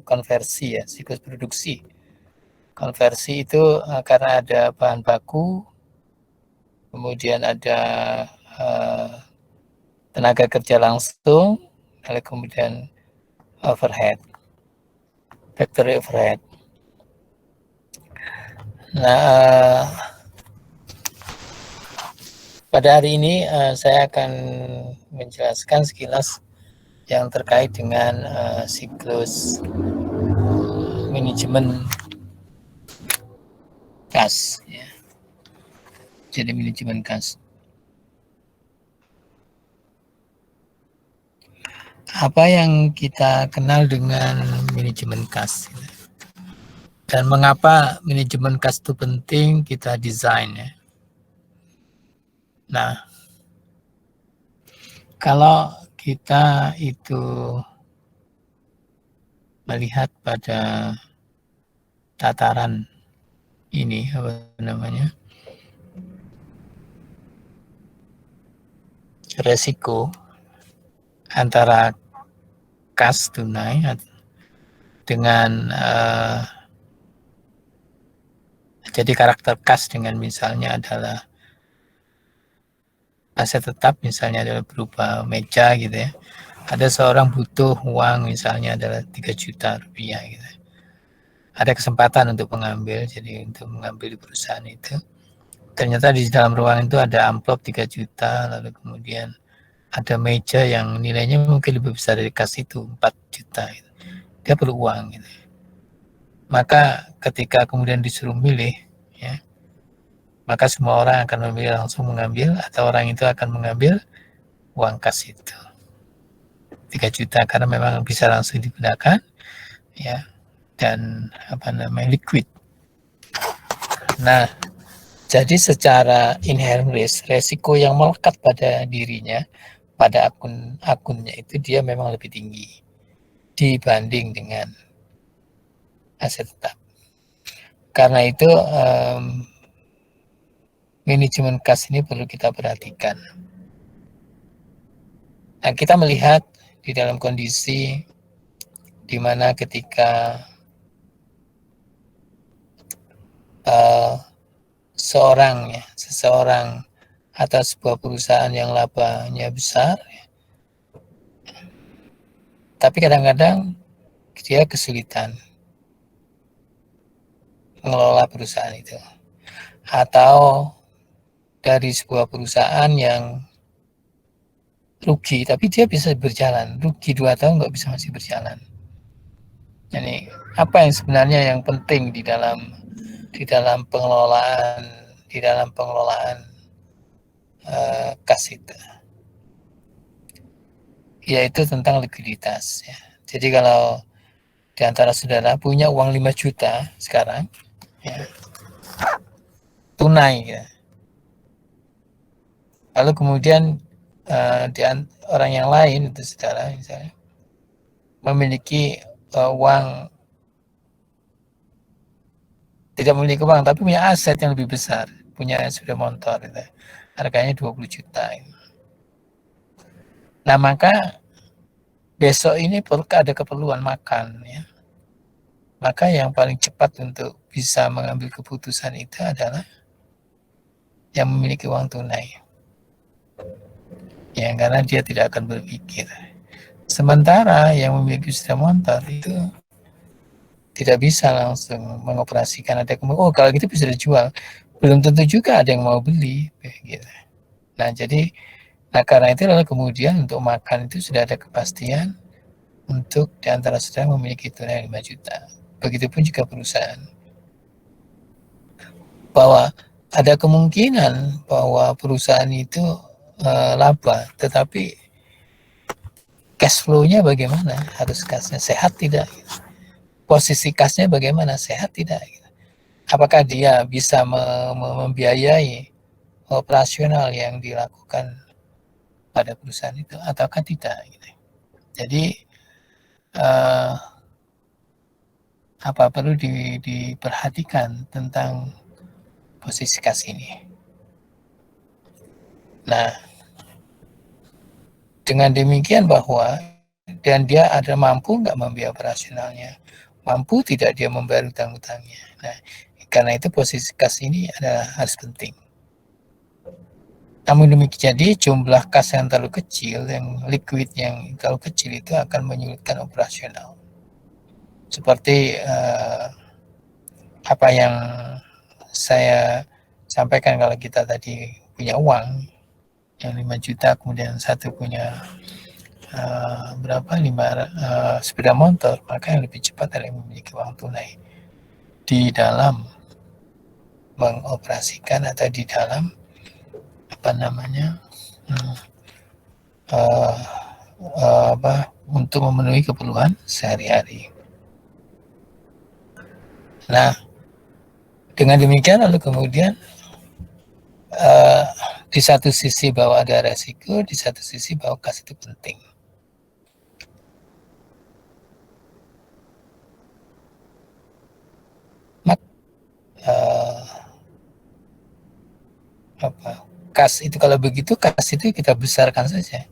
konversi ya, siklus produksi. Konversi itu karena ada bahan baku, kemudian ada tenaga kerja langsung, lalu kemudian overhead, factory overhead. Nah, pada hari ini saya akan menjelaskan sekilas yang terkait dengan siklus manajemen kas. Ya. Jadi manajemen kas. Apa yang kita kenal dengan manajemen kas? Dan mengapa manajemen kas itu penting kita desain ya? Nah, kalau kita itu melihat pada tataran ini apa namanya? Resiko antara kas tunai dengan jadi karakter kas dengan misalnya adalah aset tetap misalnya adalah berupa meja gitu ya. Ada seorang butuh uang misalnya adalah 3 juta rupiah gitu. Ada kesempatan untuk mengambil, jadi untuk mengambil di perusahaan itu. Ternyata di dalam ruangan itu ada amplop 3 juta, lalu kemudian ada meja yang nilainya mungkin lebih besar dari kas itu, 4 juta gitu. Dia perlu uang gitu. Maka ketika kemudian disuruh milih ya, maka semua orang akan memilih langsung mengambil atau orang itu akan mengambil uang kas itu 3 juta karena memang bisa langsung digunakan ya, dan apa namanya liquid. Nah, jadi secara inherent risk, resiko yang melekat pada dirinya, pada akunnya itu dia memang lebih tinggi dibanding dengan aset tetap. Karena itu manajemen kas ini perlu kita perhatikan. Nah, kita melihat di dalam kondisi di mana ketika seseorang atau sebuah perusahaan yang labanya besar, tapi kadang-kadang dia kesulitan mengelola perusahaan itu. Atau dari sebuah perusahaan yang rugi, tapi dia bisa berjalan. Rugi 2 tahun nggak bisa masih berjalan. Jadi apa yang sebenarnya yang penting di dalam pengelolaan kas itu, yaitu tentang likuiditas ya. Jadi kalau di antara saudara punya uang 5 juta sekarang ya, tunai ya. Lalu kemudian orang yang lain itu saudara misalnya memiliki uang, tidak memiliki uang tapi punya aset yang lebih besar, punya sepeda motor gitu. Harganya 20 juta gitu. Nah, maka besok ini ada keperluan makan ya. Maka yang paling cepat untuk bisa mengambil keputusan itu adalah yang memiliki uang tunai. Ya, karena dia tidak akan berpikir. Sementara yang memiliki sepeda motor itu tidak bisa langsung mengoperasikan. Ada oh kalau gitu bisa dijual. Belum tentu juga ada yang mau beli. Gitu. Nah, jadi karena itu lalu kemudian untuk makan itu sudah ada kepastian untuk diantara saudara memiliki tunai 5 juta. Begitupun juga perusahaan. Bahwa ada kemungkinan bahwa perusahaan itu laba, tetapi cash flow-nya bagaimana? Harus kasnya sehat tidak? Posisi kasnya bagaimana? Sehat tidak? Apakah dia bisa membiayai operasional yang dilakukan pada perusahaan itu ataukah tidak? Jadi apa perlu diperhatikan tentang posisi kas ini. Nah, dengan demikian bahwa dan dia ada mampu nggak membiayai operasionalnya, mampu tidak dia membayar utang-utangnya. Nah, karena itu posisi kas ini adalah harus penting. Namun demikian, jadi jumlah kas yang terlalu kecil, yang liquid yang terlalu kecil itu akan menyulitkan operasional. Seperti apa yang saya sampaikan, kalau kita tadi punya uang yang 5 juta, kemudian satu punya sepeda motor, maka yang lebih cepat adalah yang memiliki uang tunai di dalam mengoperasikan atau di dalam untuk memenuhi keperluan sehari-hari. Nah, dengan demikian lalu kemudian di satu sisi bahwa ada resiko, di satu sisi bahwa kas itu penting. Kas itu, kalau begitu kas itu kita besarkan saja.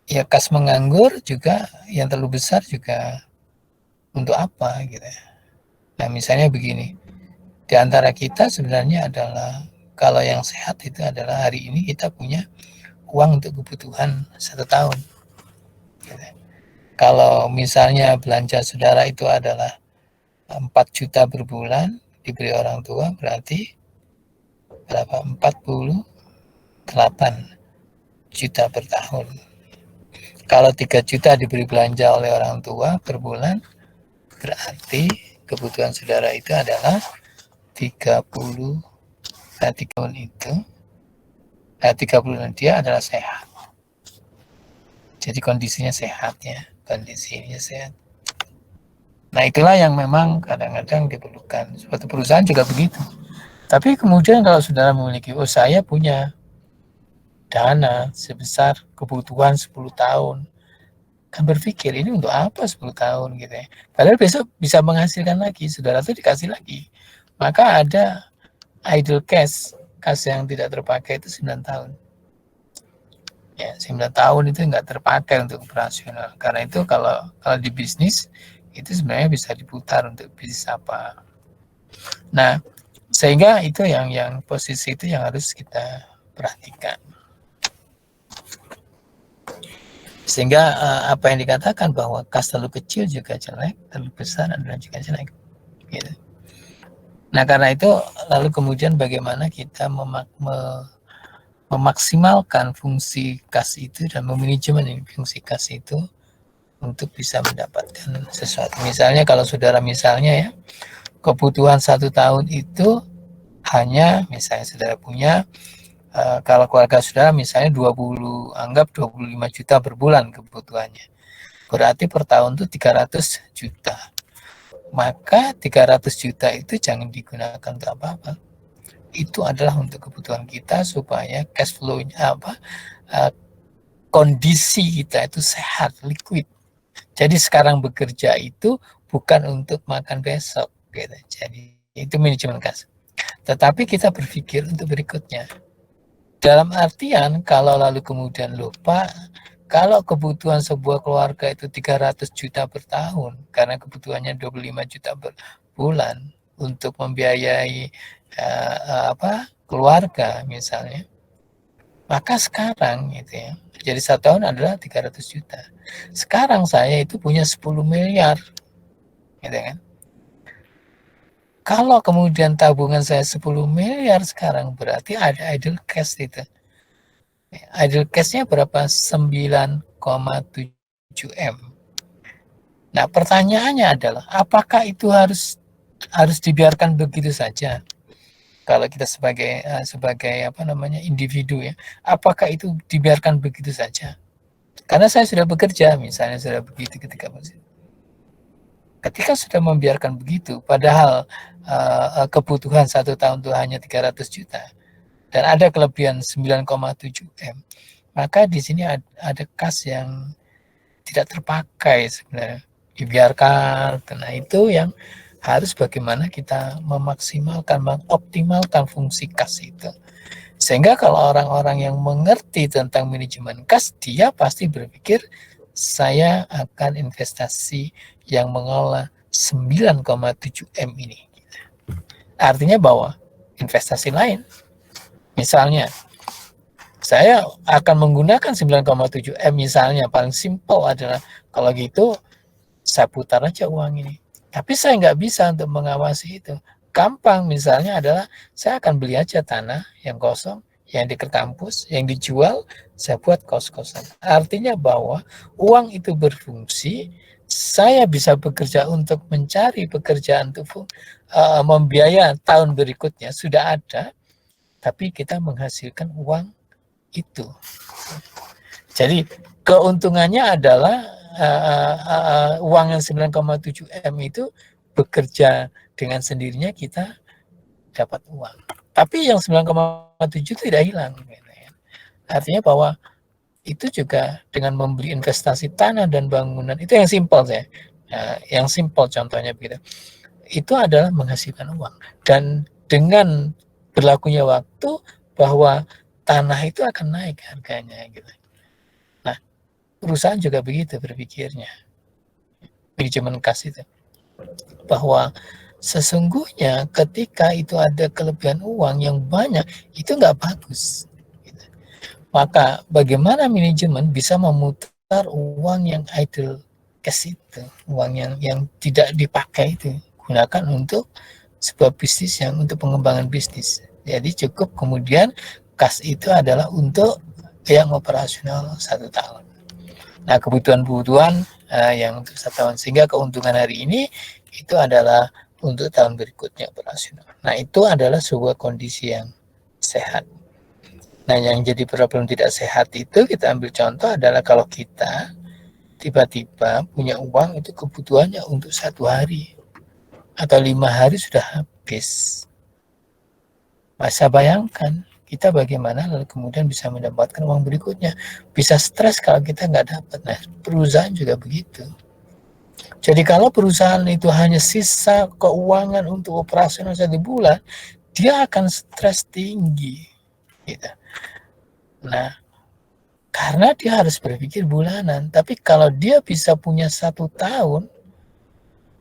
Ya, kas menganggur juga yang terlalu besar juga untuk apa gitu. Nah, misalnya begini, di antara kita sebenarnya adalah, kalau yang sehat itu adalah hari ini kita punya uang untuk kebutuhan 1 tahun gitu. Kalau misalnya belanja saudara itu adalah 4 juta per bulan diberi orang tua, berarti berapa? 48 juta per tahun. Kalau 3 juta diberi belanja oleh orang tua per bulan, berarti kebutuhan saudara itu adalah 30 tahun itu. Nah, 30 dia adalah sehat. Jadi kondisinya sehat ya, kondisinya sehat. Nah, itulah yang memang kadang-kadang diperlukan. Suatu perusahaan juga begitu. Tapi kemudian kalau saudara memiliki, saya punya dana sebesar kebutuhan 10 tahun, kan berpikir ini untuk apa 10 tahun gitu ya. Padahal besok bisa menghasilkan lagi, saudara itu dikasih lagi. Maka ada idle cash, kas yang tidak terpakai itu 9 tahun. Ya, 9 tahun itu nggak terpakai untuk operasional. Karena itu kalau di bisnis itu sebenarnya bisa diputar untuk bisnis apa. Nah, sehingga itu yang posisi itu yang harus kita perhatikan. Sehingga apa yang dikatakan bahwa kas terlalu kecil juga jelek, terlalu besar adalah juga jelek. Gitu. Nah, karena itu lalu kemudian bagaimana kita memaksimalkan fungsi kas itu dan memanajemen fungsi kas itu untuk bisa mendapatkan sesuatu. Misalnya kalau saudara ya kebutuhan 1 tahun itu hanya, misalnya saudara punya kalau keluarga saudara misalnya 25 juta per bulan kebutuhannya, berarti per tahun itu 300 juta. Maka 300 juta itu jangan digunakan untuk apa-apa. Itu adalah untuk kebutuhan kita supaya cash flow-nya kondisi kita itu sehat, liquid. Jadi sekarang bekerja itu bukan untuk makan besok gitu. Jadi itu manajemen kas. Tetapi kita berpikir untuk berikutnya. Dalam artian kalau lalu kemudian lupa, kalau kebutuhan sebuah keluarga itu 300 juta per tahun, karena kebutuhannya 25 juta per bulan untuk membiayai keluarga misalnya, maka sekarang gitu ya, jadi 1 tahun adalah 300 juta. Sekarang saya itu punya 10 miliar gitu kan. Kalau kemudian tabungan saya 10 miliar sekarang, berarti ada idle cash itu. Idle cash-nya berapa? 9,7 M. Nah, pertanyaannya adalah apakah itu harus dibiarkan begitu saja? Kalau kita sebagai individu ya, apakah itu dibiarkan begitu saja? Karena saya sudah bekerja, misalnya sudah begitu ketika sudah membiarkan begitu, padahal kebutuhan 1 tahun itu hanya 300 juta dan ada kelebihan 9,7 M, maka di sini ada kas yang tidak terpakai sebenarnya, dibiarkan. Nah, itu yang harus bagaimana kita memaksimalkan, mengoptimalkan fungsi kas itu Sehingga kalau orang-orang yang mengerti tentang manajemen kas, dia pasti berpikir saya akan investasi yang mengelola 9,7 M ini. Artinya bahwa investasi lain, misalnya saya akan menggunakan 9,7 M misalnya, paling simpel adalah kalau gitu saya putar aja uang ini. Tapi saya nggak bisa untuk mengawasi itu. Gampang misalnya adalah saya akan beli aja tanah yang kosong, yang dekat kampus, yang dijual, saya buat kos-kosan. Artinya bahwa uang itu berfungsi, saya bisa bekerja untuk mencari pekerjaan untuk membiayai tahun berikutnya, sudah ada, tapi kita menghasilkan uang itu. Jadi keuntungannya adalah uang yang 9,7 M itu bekerja dengan sendirinya, kita dapat uang. Tapi yang 9,7 tidak hilang. Artinya bahwa itu juga dengan membeli investasi tanah dan bangunan, itu yang simpel saya. Yang simpel contohnya begitu. Itu adalah menghasilkan uang. Dan dengan berlakunya waktu bahwa tanah itu akan naik harganya gitu. Nah, perusahaan juga begitu berpikirnya. Manajemen kas itu. Bahwa sesungguhnya ketika itu ada kelebihan uang yang banyak, itu nggak bagus. Gitu. Maka bagaimana manajemen bisa memutar uang yang idle cash itu, uang yang tidak dipakai itu, gunakan untuk sebuah bisnis, yang untuk pengembangan bisnis. Jadi cukup kemudian kas itu adalah untuk yang operasional 1 tahun. Nah, kebutuhan-kebutuhan yang untuk 1 tahun, sehingga keuntungan hari ini itu adalah untuk tahun berikutnya operasional. Nah, itu adalah sebuah kondisi yang sehat. Nah, yang jadi problem tidak sehat itu, kita ambil contoh adalah kalau kita tiba-tiba punya uang itu kebutuhannya untuk 1 hari atau 5 hari sudah habis. Masa bayangkan kita bagaimana lalu kemudian bisa mendapatkan uang berikutnya. Bisa stres kalau kita nggak dapat. Nah, perusahaan juga begitu. Jadi kalau perusahaan itu hanya sisa keuangan untuk operasional 1 bulan, dia akan stres tinggi. Gitu. Nah, karena dia harus berpikir bulanan. Tapi kalau dia bisa punya 1 tahun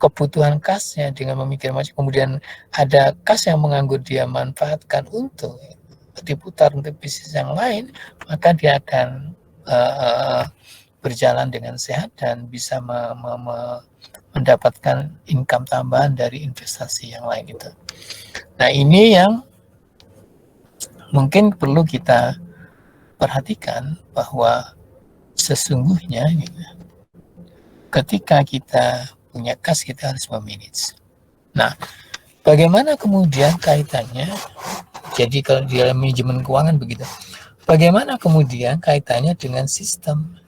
kebutuhan kasnya dengan memikir macam, kemudian ada kas yang menganggur dia manfaatkan untuk diputar untuk bisnis yang lain, maka dia akan berjalan dengan sehat dan bisa mendapatkan income tambahan dari investasi yang lain itu. Nah, ini yang mungkin perlu kita perhatikan, bahwa sesungguhnya ketika kita punya kas, kita harus memanage. Nah, bagaimana kemudian kaitannya? Jadi kalau di dalam manajemen keuangan begitu. Bagaimana kemudian kaitannya dengan sistem?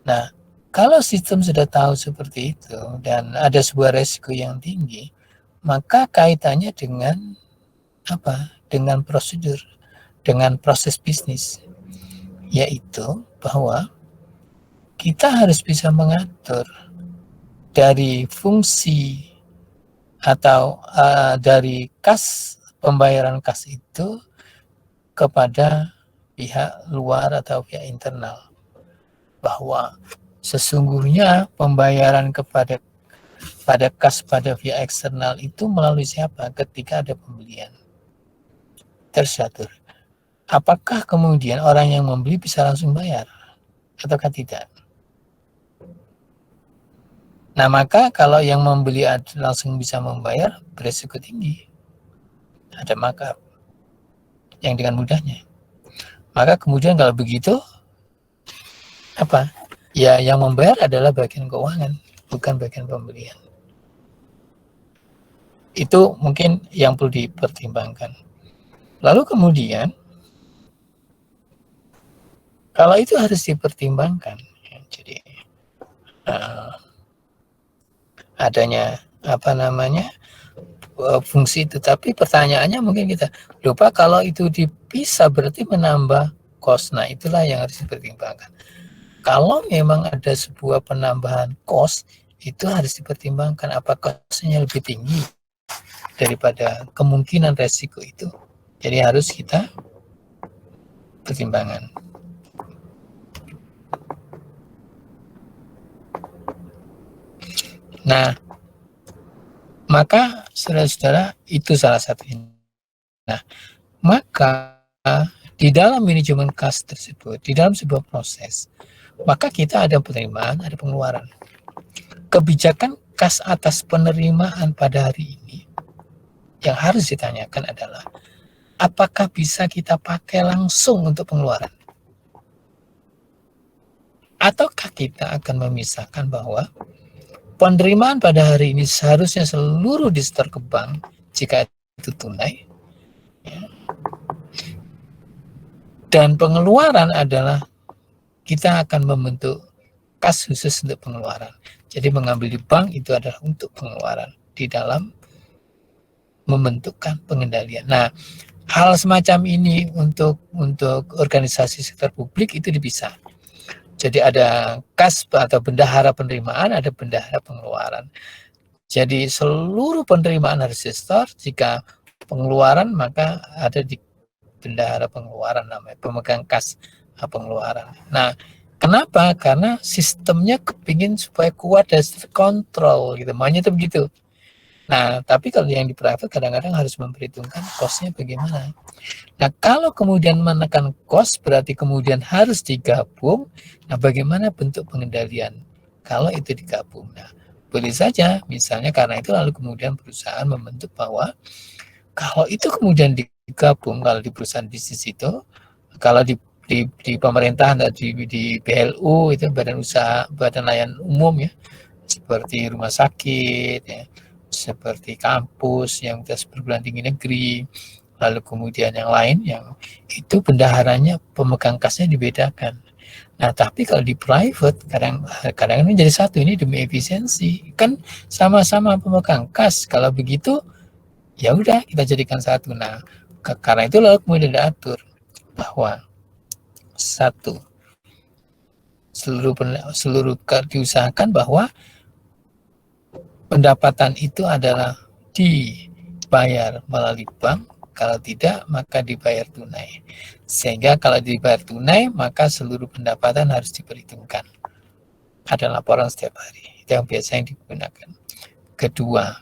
Nah, kalau sistem sudah tahu seperti itu dan ada sebuah resiko yang tinggi, maka kaitannya dengan apa? Dengan prosedur, dengan proses bisnis, yaitu bahwa kita harus bisa mengatur dari fungsi atau dari kas, pembayaran kas itu kepada pihak luar atau pihak internal, bahwa sesungguhnya pembayaran pada kas pada pihak eksternal itu melalui siapa ketika ada pembelian tercatur. Apakah kemudian orang yang membeli bisa langsung bayar ataukah tidak? Nah, maka kalau yang membeli langsung bisa membayar, beresiko tinggi, ada markup yang dengan mudahnya. Maka kemudian kalau begitu, apa? Ya, yang membayar adalah bagian keuangan, bukan bagian pembelian. Itu mungkin yang perlu dipertimbangkan. Lalu kemudian, kalau itu harus dipertimbangkan, ya, jadi adanya fungsi itu. Tapi pertanyaannya mungkin kita lupa, kalau itu dipisah berarti menambah cost. Nah, itulah yang harus dipertimbangkan. Kalau memang ada sebuah penambahan cost, itu harus dipertimbangkan apakah costnya lebih tinggi daripada kemungkinan resiko itu. Jadi harus kita pertimbangan. Nah, maka saudara-saudara itu salah satunya. Nah, maka di dalam manajemen kas tersebut, di dalam sebuah proses, maka kita ada penerimaan, ada pengeluaran. Kebijakan kas atas penerimaan pada hari ini yang harus ditanyakan adalah apakah bisa kita pakai langsung untuk pengeluaran? Ataukah kita akan memisahkan bahwa penerimaan pada hari ini seharusnya seluruh disetor ke bank jika itu tunai, ya. Dan pengeluaran adalah kita akan membentuk kas khusus untuk pengeluaran. Jadi mengambil di bank itu adalah untuk pengeluaran di dalam membentukkan pengendalian. Nah, hal semacam ini untuk organisasi sektor publik itu dipisah. Jadi ada kas atau bendahara penerimaan, ada bendahara pengeluaran. Jadi seluruh penerimaan harus disetor, jika pengeluaran maka ada di bendahara pengeluaran namanya, pemegang kas pengeluaran. Nah, kenapa? Karena sistemnya kepingin supaya kuat dan terkontrol gitu, maunya itu begitu. Nah, tapi kalau yang di private kadang-kadang harus memperhitungkan cost-nya bagaimana. Nah, kalau kemudian menekan cost berarti kemudian harus digabung. Nah, bagaimana bentuk pengendalian kalau itu digabung? Nah, boleh saja misalnya karena itu lalu kemudian perusahaan membentuk bahwa kalau itu kemudian digabung, kalau di perusahaan bisnis itu, kalau di pemerintahan atau di BLU itu badan usaha, badan layanan umum ya, seperti rumah sakit ya, seperti kampus yang tes perguruan tinggi negeri, lalu kemudian yang lain yang itu bendaharanya pemegang kasnya dibedakan. Nah, tapi kalau di private kadang-kadang ini jadi satu, ini demi efisiensi. Kan sama-sama pemegang kas. Kalau begitu ya udah kita jadikan satu. Nah, karena itu lalu kemudian diatur bahwa satu, seluruh diusahakan bahwa pendapatan itu adalah dibayar melalui bank, kalau tidak maka dibayar tunai. Sehingga kalau dibayar tunai maka seluruh pendapatan harus diperhitungkan. Ada laporan setiap hari, itu yang biasanya digunakan. Kedua,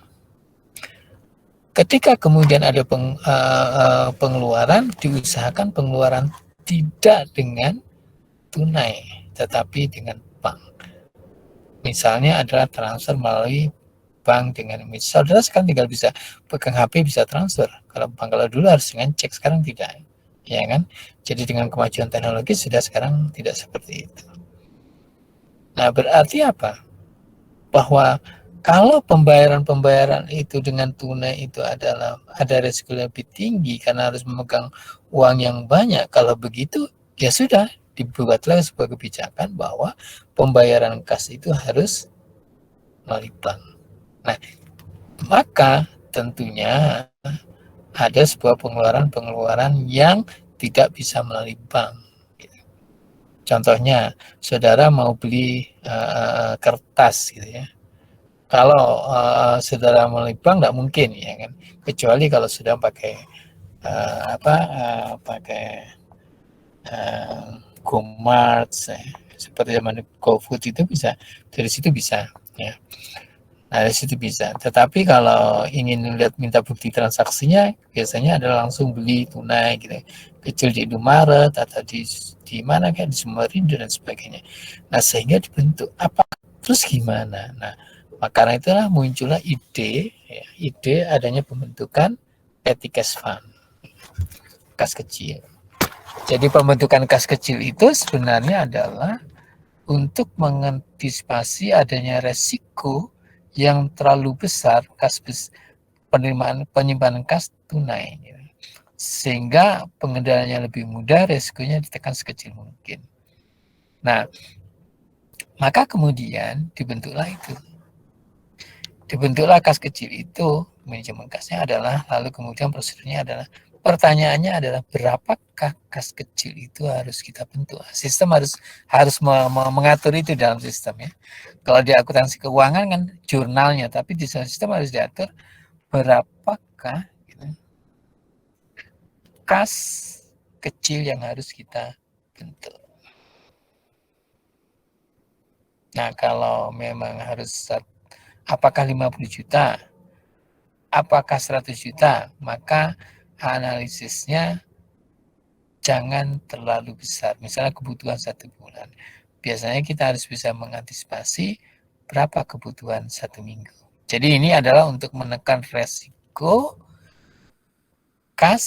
ketika kemudian ada pengeluaran, diusahakan pengeluaran tidak dengan tunai, tetapi dengan bank. Misalnya adalah transfer melalui bank dengan saudara sekarang tinggal bisa pegang HP bisa transfer. Kalau bank kalau dulu harus dengan cek, sekarang tidak, ya kan? Jadi dengan kemajuan teknologi sudah sekarang tidak seperti itu. Nah, berarti apa? Bahwa kalau pembayaran itu dengan tunai itu adalah ada risiko lebih tinggi karena harus memegang uang yang banyak. Kalau begitu, ya sudah dibuatlah sebuah kebijakan bahwa pembayaran kas itu harus melalui bank. Nah, maka tentunya ada sebuah pengeluaran yang tidak bisa melalui bank. Contohnya, saudara mau beli kertas gitu ya. Kalau saudara melalui bank tidak mungkin ya kan, kecuali kalau sudah pakai pakai GoMart, seperti zaman GoFood itu bisa, dari situ bisa ya. Nah, dari situ bisa. Tetapi kalau ingin lihat minta bukti transaksinya, biasanya adalah langsung beli tunai gitu. Kecil di Indomaret atau di mana kan, di Sumerindo dan sebagainya. Nah, sehingga dibentuk apa? Terus gimana? Nah, karena itulah muncullah ide adanya pembentukan petty cash fund, kas kecil. Jadi pembentukan kas kecil itu sebenarnya adalah untuk mengantisipasi adanya resiko yang terlalu besar penyimpanan kas tunai, sehingga pengendaliannya lebih mudah, resikonya ditekan sekecil mungkin. Nah, maka kemudian dibentuklah kas kecil itu. Manajemen kasnya adalah, lalu kemudian prosedurnya adalah, pertanyaannya adalah berapakah kas kecil itu harus kita bentuk. Sistem harus mengatur itu dalam sistem ya. Kalau di akuntansi keuangan kan jurnalnya, tapi di sistem harus diatur berapakah gitu, kas kecil yang harus kita bentuk. Nah, kalau memang harus apakah 50 juta, apakah 100 juta, maka analisisnya jangan terlalu besar. Misalnya kebutuhan 1 bulan. Biasanya kita harus bisa mengantisipasi berapa kebutuhan 1 minggu. Jadi ini adalah untuk menekan resiko kas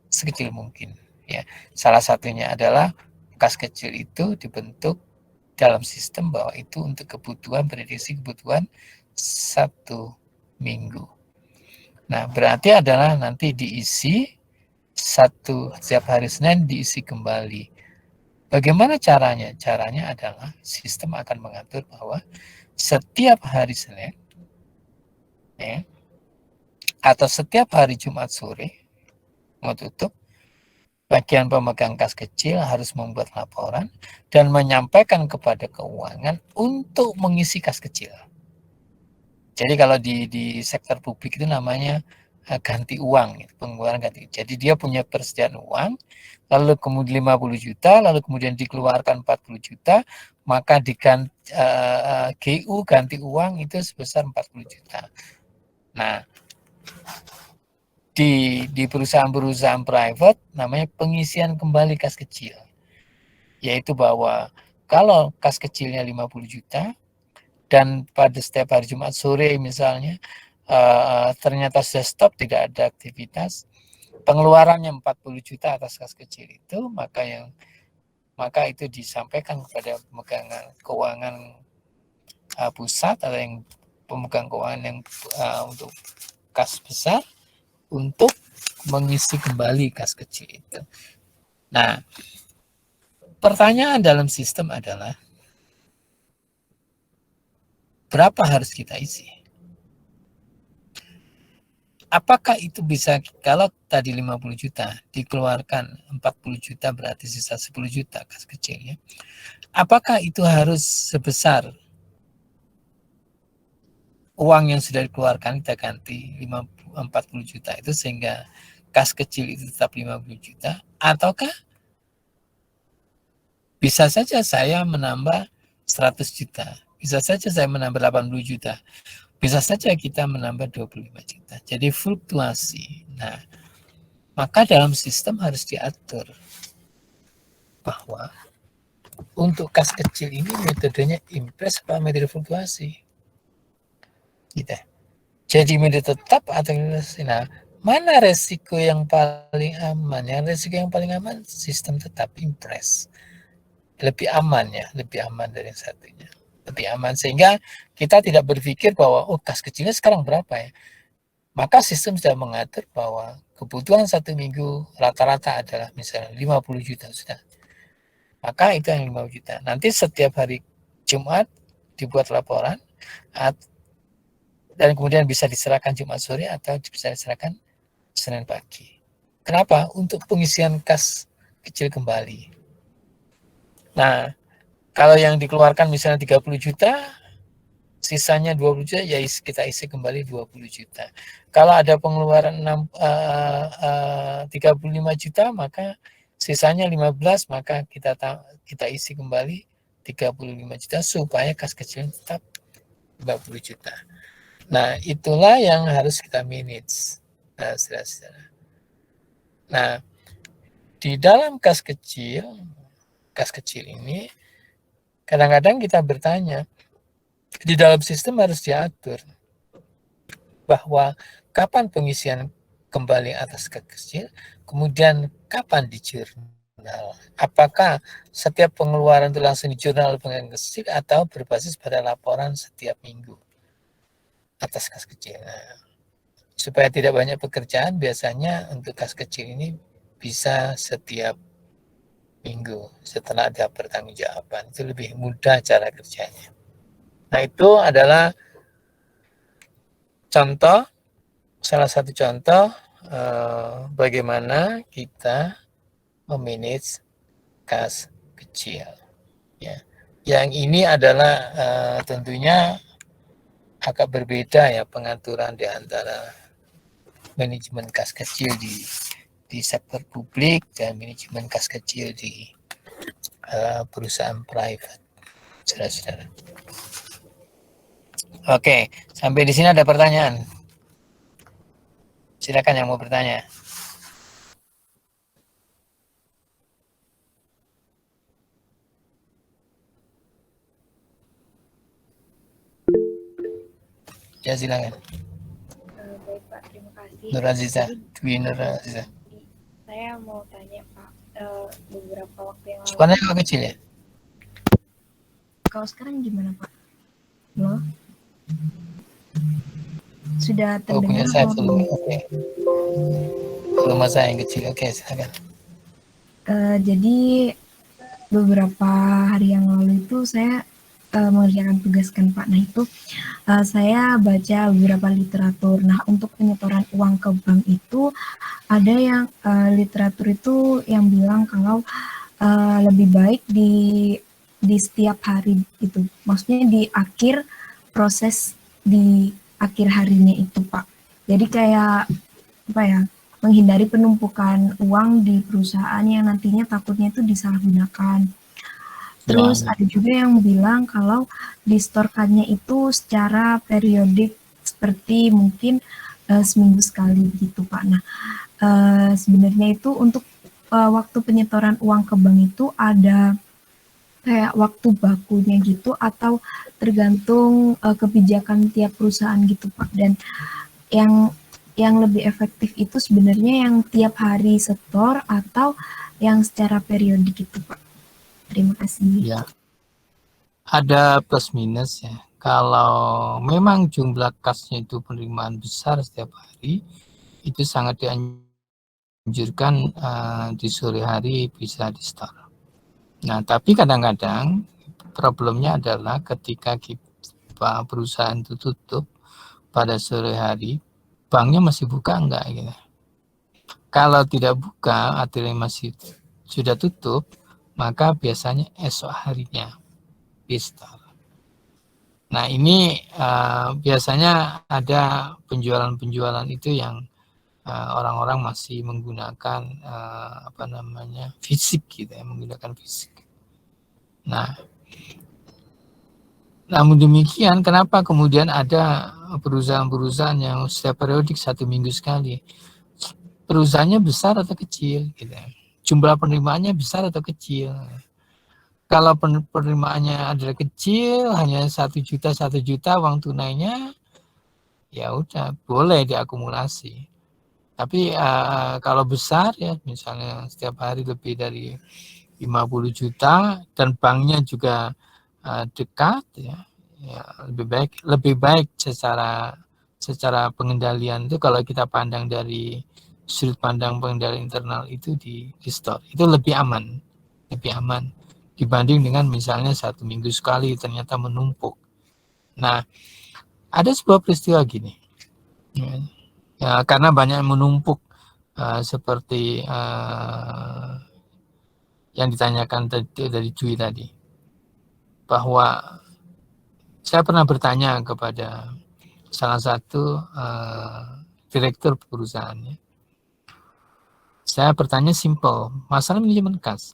sekecil mungkin. Ya, salah satunya adalah kas kecil itu dibentuk dalam sistem bahwa itu untuk kebutuhan, prediksi kebutuhan 1 minggu. Nah, berarti adalah nanti diisi setiap hari Senin diisi kembali. Bagaimana caranya? Caranya adalah sistem akan mengatur bahwa setiap hari Senin ya, atau setiap hari Jumat sore mau tutup, bagian pemegang kas kecil harus membuat laporan dan menyampaikan kepada keuangan untuk mengisi kas kecil. Jadi kalau di sektor publik itu namanya ganti uang, pengeluaran ganti. Jadi dia punya persediaan uang, lalu kemudian 50 juta, lalu kemudian dikeluarkan 40 juta, maka GU ganti uang itu sebesar 40 juta. Nah, di perusahaan-perusahaan private namanya pengisian kembali kas kecil. Yaitu bahwa kalau kas kecilnya 50 juta, dan pada setiap hari Jumat sore misalnya ternyata sudah stop, tidak ada aktivitas, pengeluarannya 40 juta atas kas kecil itu, maka itu disampaikan kepada pemegang keuangan pusat atau yang pemegang keuangan yang untuk kas besar untuk mengisi kembali kas kecil itu. Nah, pertanyaan dalam sistem adalah berapa harus kita isi? Apakah itu bisa, kalau tadi 50 juta dikeluarkan 40 juta berarti sisa 10 juta kas kecilnya. Apakah itu harus sebesar uang yang sudah dikeluarkan kita ganti 40 juta itu sehingga kas kecil itu tetap 50 juta, ataukah bisa saja saya menambah 100 juta, bisa saja saya menambah 80 juta, bisa saja kita menambah 25 juta. Jadi fluktuasi. Nah, maka dalam sistem harus diatur bahwa untuk kas kecil ini metodenya impres apa metode fluktuasi. Gitu. Jadi metode tetap atau fluktuasi. Nah, mana resiko yang paling aman? Yang resiko yang paling aman sistem tetap impres. Lebih aman ya, lebih aman dari yang satunya. Lebih aman sehingga kita tidak berpikir bahwa kas kecilnya sekarang berapa ya. Maka sistem sudah mengatur bahwa kebutuhan 1 minggu rata-rata adalah misalnya 50 juta sudah. Maka itu yang 50 juta. Nanti setiap hari Jumat dibuat laporan dan kemudian bisa diserahkan Jumat sore atau bisa diserahkan Senin pagi. Kenapa? Untuk pengisian kas kecil kembali. Nah, kalau yang dikeluarkan misalnya 30 juta, sisanya 20 juta, ya kita isi kembali 20 juta. Kalau ada pengeluaran 35 juta, maka sisanya 15, maka kita isi kembali 35 juta supaya kas kecil tetap 50 juta. Nah, itulah yang harus kita manage. Nah, di dalam kas kecil ini kadang-kadang kita bertanya, di dalam sistem harus diatur bahwa kapan pengisian kembali atas kas kecil, kemudian kapan di jurnal. Apakah setiap pengeluaran itu langsung di jurnal pengeluaran kecil atau berbasis pada laporan setiap minggu atas kas kecil. Nah, supaya tidak banyak pekerjaan, biasanya untuk kas kecil ini bisa setiap minggu setelah ada pertanggungjawaban. Itu lebih mudah cara kerjanya. Nah, itu adalah contoh, salah satu contoh bagaimana kita memanage kas kecil. Ya. Yang ini adalah tentunya agak berbeda ya pengaturan di antara manajemen kas kecil di di sektor publik dan manajemen kas kecil di perusahaan private, saudara-saudara. Oke, sampai di sini ada pertanyaan. Silakan yang mau bertanya. Ya, silakan. Baik Pak, terima kasih. Nur Aziza, Dwi Nur Aziza. Saya mau tanya Pak, beberapa waktu yang lalu. Suaranya agak kecil ya? Kalau sekarang gimana Pak? Halo? Sudah terdengar? Punya saya belum. Oke. Rumah saya yang kecil. Oke, silakan. Jadi beberapa hari yang lalu itu saya mengerjakan tugas kan Pak. Nah itu saya baca beberapa literatur. Nah untuk penyetoran uang ke bank itu ada yang literatur itu yang bilang kalau lebih baik di setiap hari itu. Maksudnya di akhir proses di akhir harinya itu Pak. Jadi kayak apa ya, menghindari penumpukan uang di perusahaan yang nantinya takutnya itu disalahgunakan. Terus ada juga yang bilang kalau distorkannya itu secara periodik seperti mungkin seminggu sekali gitu Pak. Nah sebenarnya itu untuk waktu penyetoran uang ke bank itu ada kayak waktu bakunya gitu atau tergantung kebijakan tiap perusahaan gitu Pak. Dan yang lebih efektif itu sebenarnya yang tiap hari setor atau yang secara periodik gitu Pak. Terima kasih. Ya. Ada plus minus ya. Kalau memang jumlah kasnya itu penerimaan besar setiap hari, itu sangat dianjurkan di sore hari bisa di-store. Nah, tapi kadang-kadang problemnya adalah ketika perusahaan itu tutup pada sore hari, banknya masih buka enggak gitu. Kalau tidak buka, artinya masih sudah tutup, maka biasanya esok harinya di-store. Nah, ini biasanya ada penjualan-penjualan itu yang orang-orang masih menggunakan fisik gitu ya, menggunakan fisik. Nah, namun demikian, kenapa kemudian ada perusahaan-perusahaan yang setiap periodik 1 minggu sekali? Perusahaannya besar atau kecil? Gitu. Jumlah penerimaannya besar atau kecil? Kalau penerimaannya adalah kecil, hanya 1 juta uang tunainya, ya udah boleh diakumulasi. Tapi kalau besar ya, misalnya setiap hari lebih dari 50 juta dan banknya juga dekat ya lebih baik secara pengendalian itu kalau kita pandang dari sudut pandang pengendalian internal itu di store itu lebih aman dibanding dengan misalnya 1 minggu sekali ternyata menumpuk. Nah, ada sebuah peristiwa gini ya, karena banyak yang menumpuk seperti yang ditanyakan dari Dwi tadi, bahwa saya pernah bertanya kepada salah satu direktur perusahaannya. Saya bertanya simple, masalah manajemen kas,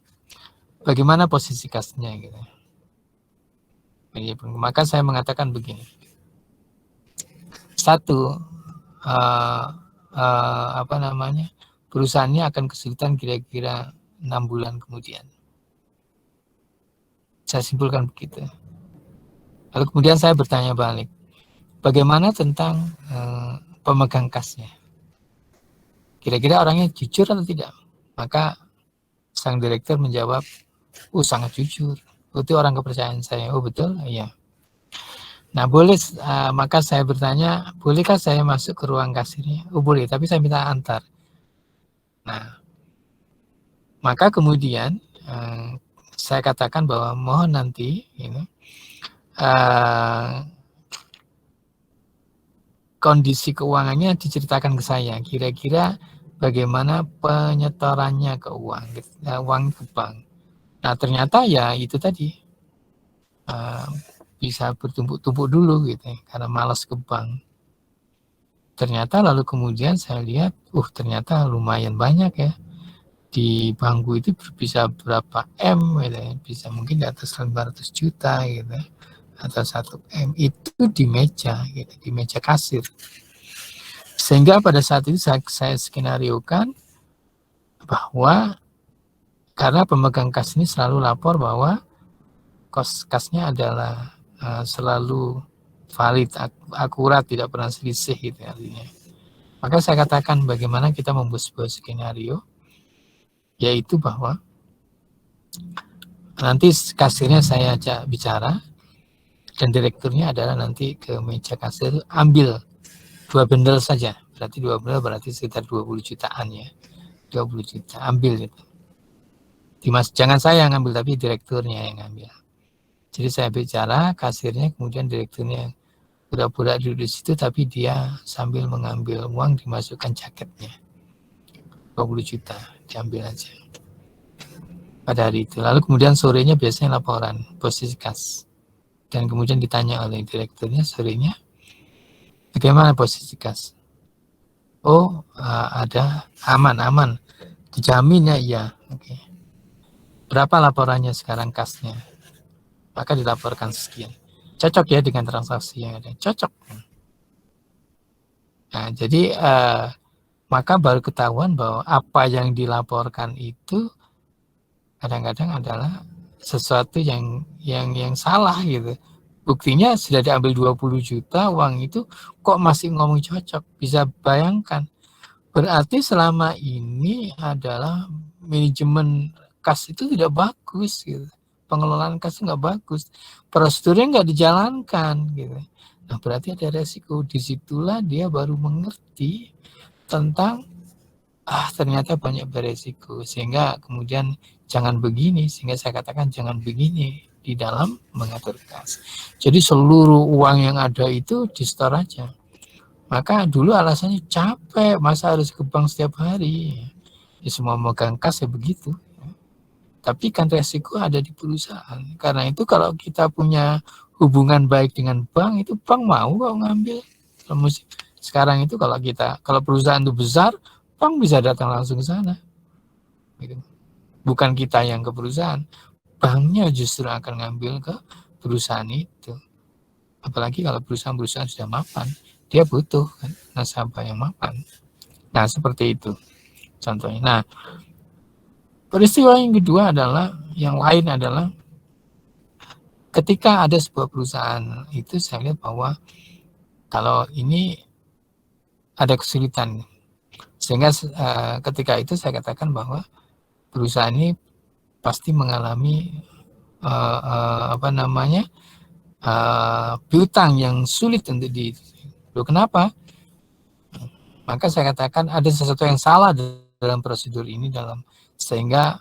bagaimana posisi kasnya gitu. Maka saya mengatakan begini, satu, perusahaannya akan kesulitan kira-kira 6 bulan kemudian. Saya simpulkan begitu. Lalu kemudian saya bertanya balik, bagaimana tentang pemegang kasnya? Kira-kira orangnya jujur atau tidak? Maka sang direktur menjawab, sangat jujur. Itu orang kepercayaan saya. Oh betul? Iya. Nah boleh, maka saya bertanya, bolehkah saya masuk ke ruang kasirnya? Oh boleh, tapi saya minta antar. Nah, maka kemudian saya katakan bahwa mohon nanti kondisi keuangannya diceritakan ke saya, kira-kira bagaimana penyetorannya ke uang ke bank. Nah ternyata ya itu tadi bisa bertumpuk-tumpuk dulu gitu, karena malas ke bank. Ternyata lalu kemudian saya lihat, ternyata lumayan banyak ya. Di bangku itu bisa berapa M gitu ya. Bisa mungkin di atas 500 juta gitu ya. Atau 1 M itu di meja gitu, di meja kasir. Sehingga pada saat itu saya skenariokan bahwa karena pemegang kas ini selalu lapor bahwa kasnya adalah selalu valid, akurat, tidak pernah selisih gitu artinya. Maka saya katakan bagaimana kita membuat sebuah skenario, yaitu bahwa nanti kasirnya saya ajak bicara dan direkturnya adalah nanti ke meja kasir, ambil 2 bendel saja, berarti 2 bendel berarti sekitar 20 jutaan ya, 20 juta, ambil itu. Jangan saya yang ambil, tapi direkturnya yang ambil. Jadi saya bicara, kasirnya, kemudian direkturnya pura-pura duduk di situ, tapi dia sambil mengambil uang dimasukkan jaketnya. 20 juta diambil aja pada hari itu. Lalu kemudian sorenya biasanya laporan posisi kas. Dan kemudian ditanya oleh direkturnya sorenya, bagaimana posisi kas? Ada aman. Dijamin ya, iya. Oke. Berapa laporannya sekarang kasnya? Maka dilaporkan sekian. Cocok ya dengan transaksi yang ada. Cocok. Nah, jadi maka baru ketahuan bahwa apa yang dilaporkan itu kadang-kadang adalah sesuatu yang salah gitu. Buktinya sudah diambil 20 juta uang itu kok masih ngomong cocok. Bisa bayangkan. Berarti selama ini adalah manajemen kas itu tidak bagus gitu. Pengelolaan kas nggak bagus, prosedurnya nggak dijalankan gitu. Nah berarti ada resiko. Disitulah dia baru mengerti tentang ternyata banyak beresiko, sehingga kemudian jangan begini, sehingga saya katakan jangan begini di dalam mengatur kas. Jadi seluruh uang yang ada itu di store aja. Maka dulu alasannya capek, masa harus ke bank setiap hari. Ya, semua megang kas ya begitu. Tapi kan resiko ada di perusahaan. Karena itu kalau kita punya hubungan baik dengan bank, itu bank mau kok ngambil. Sekarang itu kalau perusahaan itu besar, bank bisa datang langsung ke sana. Gitu. Bukan kita yang ke perusahaan, banknya justru akan ngambil ke perusahaan itu. Apalagi kalau perusahaan sudah mapan, dia butuh kan, nasabah yang mapan. Nah seperti itu contohnya. Nah peristiwa yang kedua adalah, yang lain adalah ketika ada sebuah perusahaan itu saya lihat bahwa kalau ini ada kesulitan, sehingga ketika itu saya katakan bahwa perusahaan ini pasti mengalami piutang yang sulit untuk kenapa? Maka saya katakan ada sesuatu yang salah dalam prosedur ini, sehingga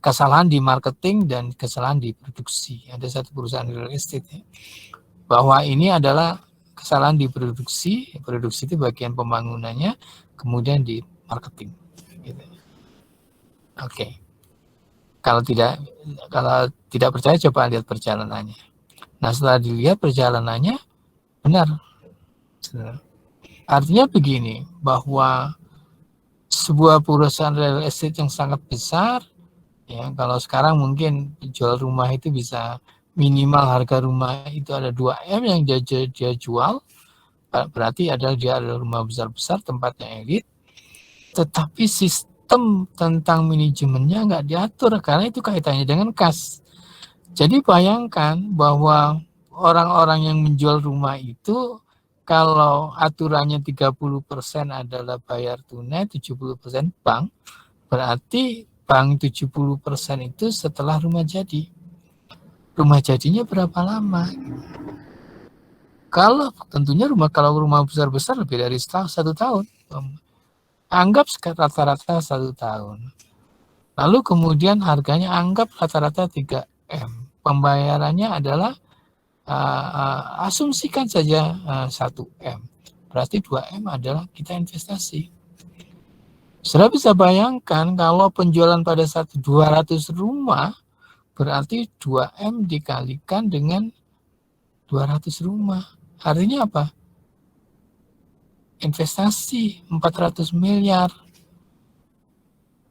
kesalahan di marketing dan kesalahan di produksi. Ada satu perusahaan real estate ya, bahwa ini adalah kesalahan di produksi itu bagian pembangunannya, kemudian di marketing. Gitu. Oke. Kalau tidak percaya coba lihat perjalanannya. Nah setelah dilihat perjalanannya benar. Artinya begini, bahwa sebuah perusahaan real estate yang sangat besar, ya kalau sekarang mungkin jual rumah itu bisa minimal harga rumah itu ada 2M yang dia jual, berarti dia adalah rumah besar-besar, tempatnya elit, tetapi sistem tentang manajemennya nggak diatur karena itu kaitannya dengan kas. Jadi bayangkan bahwa orang-orang yang menjual rumah itu kalau aturannya 30% adalah bayar tunai, 70% bank, berarti bank 70% itu setelah rumah jadi. Rumah jadinya berapa lama? Tentunya kalau rumah besar-besar lebih dari 1 tahun. Anggap rata-rata 1 tahun. Lalu kemudian harganya anggap rata-rata 3M. Pembayarannya adalah asumsikan saja 1M. Berarti 2M adalah kita investasi. Sudah bisa bayangkan kalau penjualan pada 200 rumah, berarti 2M dikalikan dengan 200 rumah. Artinya apa? investasi 400 miliar.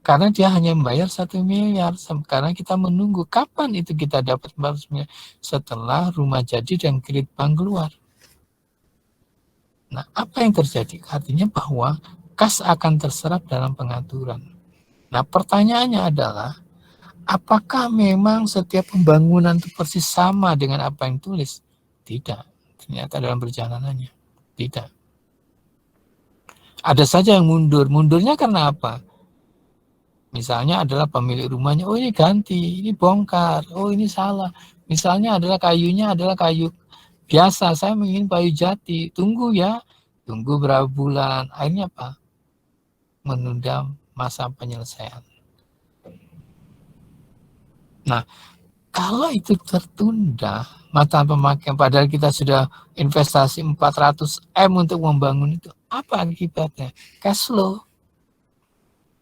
Karena dia hanya membayar 1 miliar. Karena kita menunggu kapan itu kita dapat 400 miliar. Setelah rumah jadi dan kredit bank keluar. Nah, apa yang terjadi? Artinya bahwa kas akan terserap dalam pengaturan. Nah, pertanyaannya adalah, apakah memang setiap pembangunan itu persis sama dengan apa yang tulis? Tidak. Ternyata dalam perjalanannya. Tidak. Ada saja yang mundur. Mundurnya karena apa? Misalnya adalah pemilik rumahnya, oh ini ganti, ini bongkar, oh ini salah. Misalnya adalah kayunya adalah kayu biasa, saya ingin kayu jati, tunggu ya, tunggu berapa bulan, akhirnya apa? Menunda masa penyelesaian. Nah, kalau itu tertunda, masa pemakaian, padahal kita sudah investasi 400 M untuk membangun itu, apa akibatnya? Cash flow.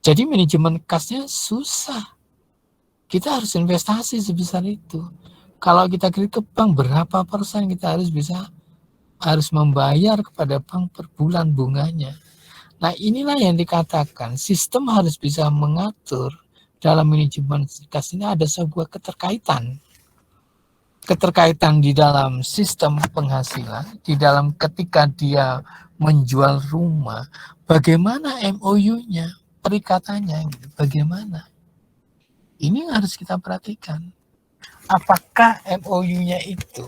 Jadi manajemen kasnya susah. Kita harus investasi sebesar itu. Kalau kita kredit ke bank, berapa persen kita harus membayar kepada bank per bulan bunganya. Nah, inilah yang dikatakan sistem harus bisa mengatur dalam manajemen kas ini ada sebuah keterkaitan. Keterkaitan di dalam sistem penghasilan, di dalam ketika dia menjual rumah, bagaimana MOU-nya, perikatannya, bagaimana? Ini yang harus kita perhatikan. Apakah MOU-nya itu,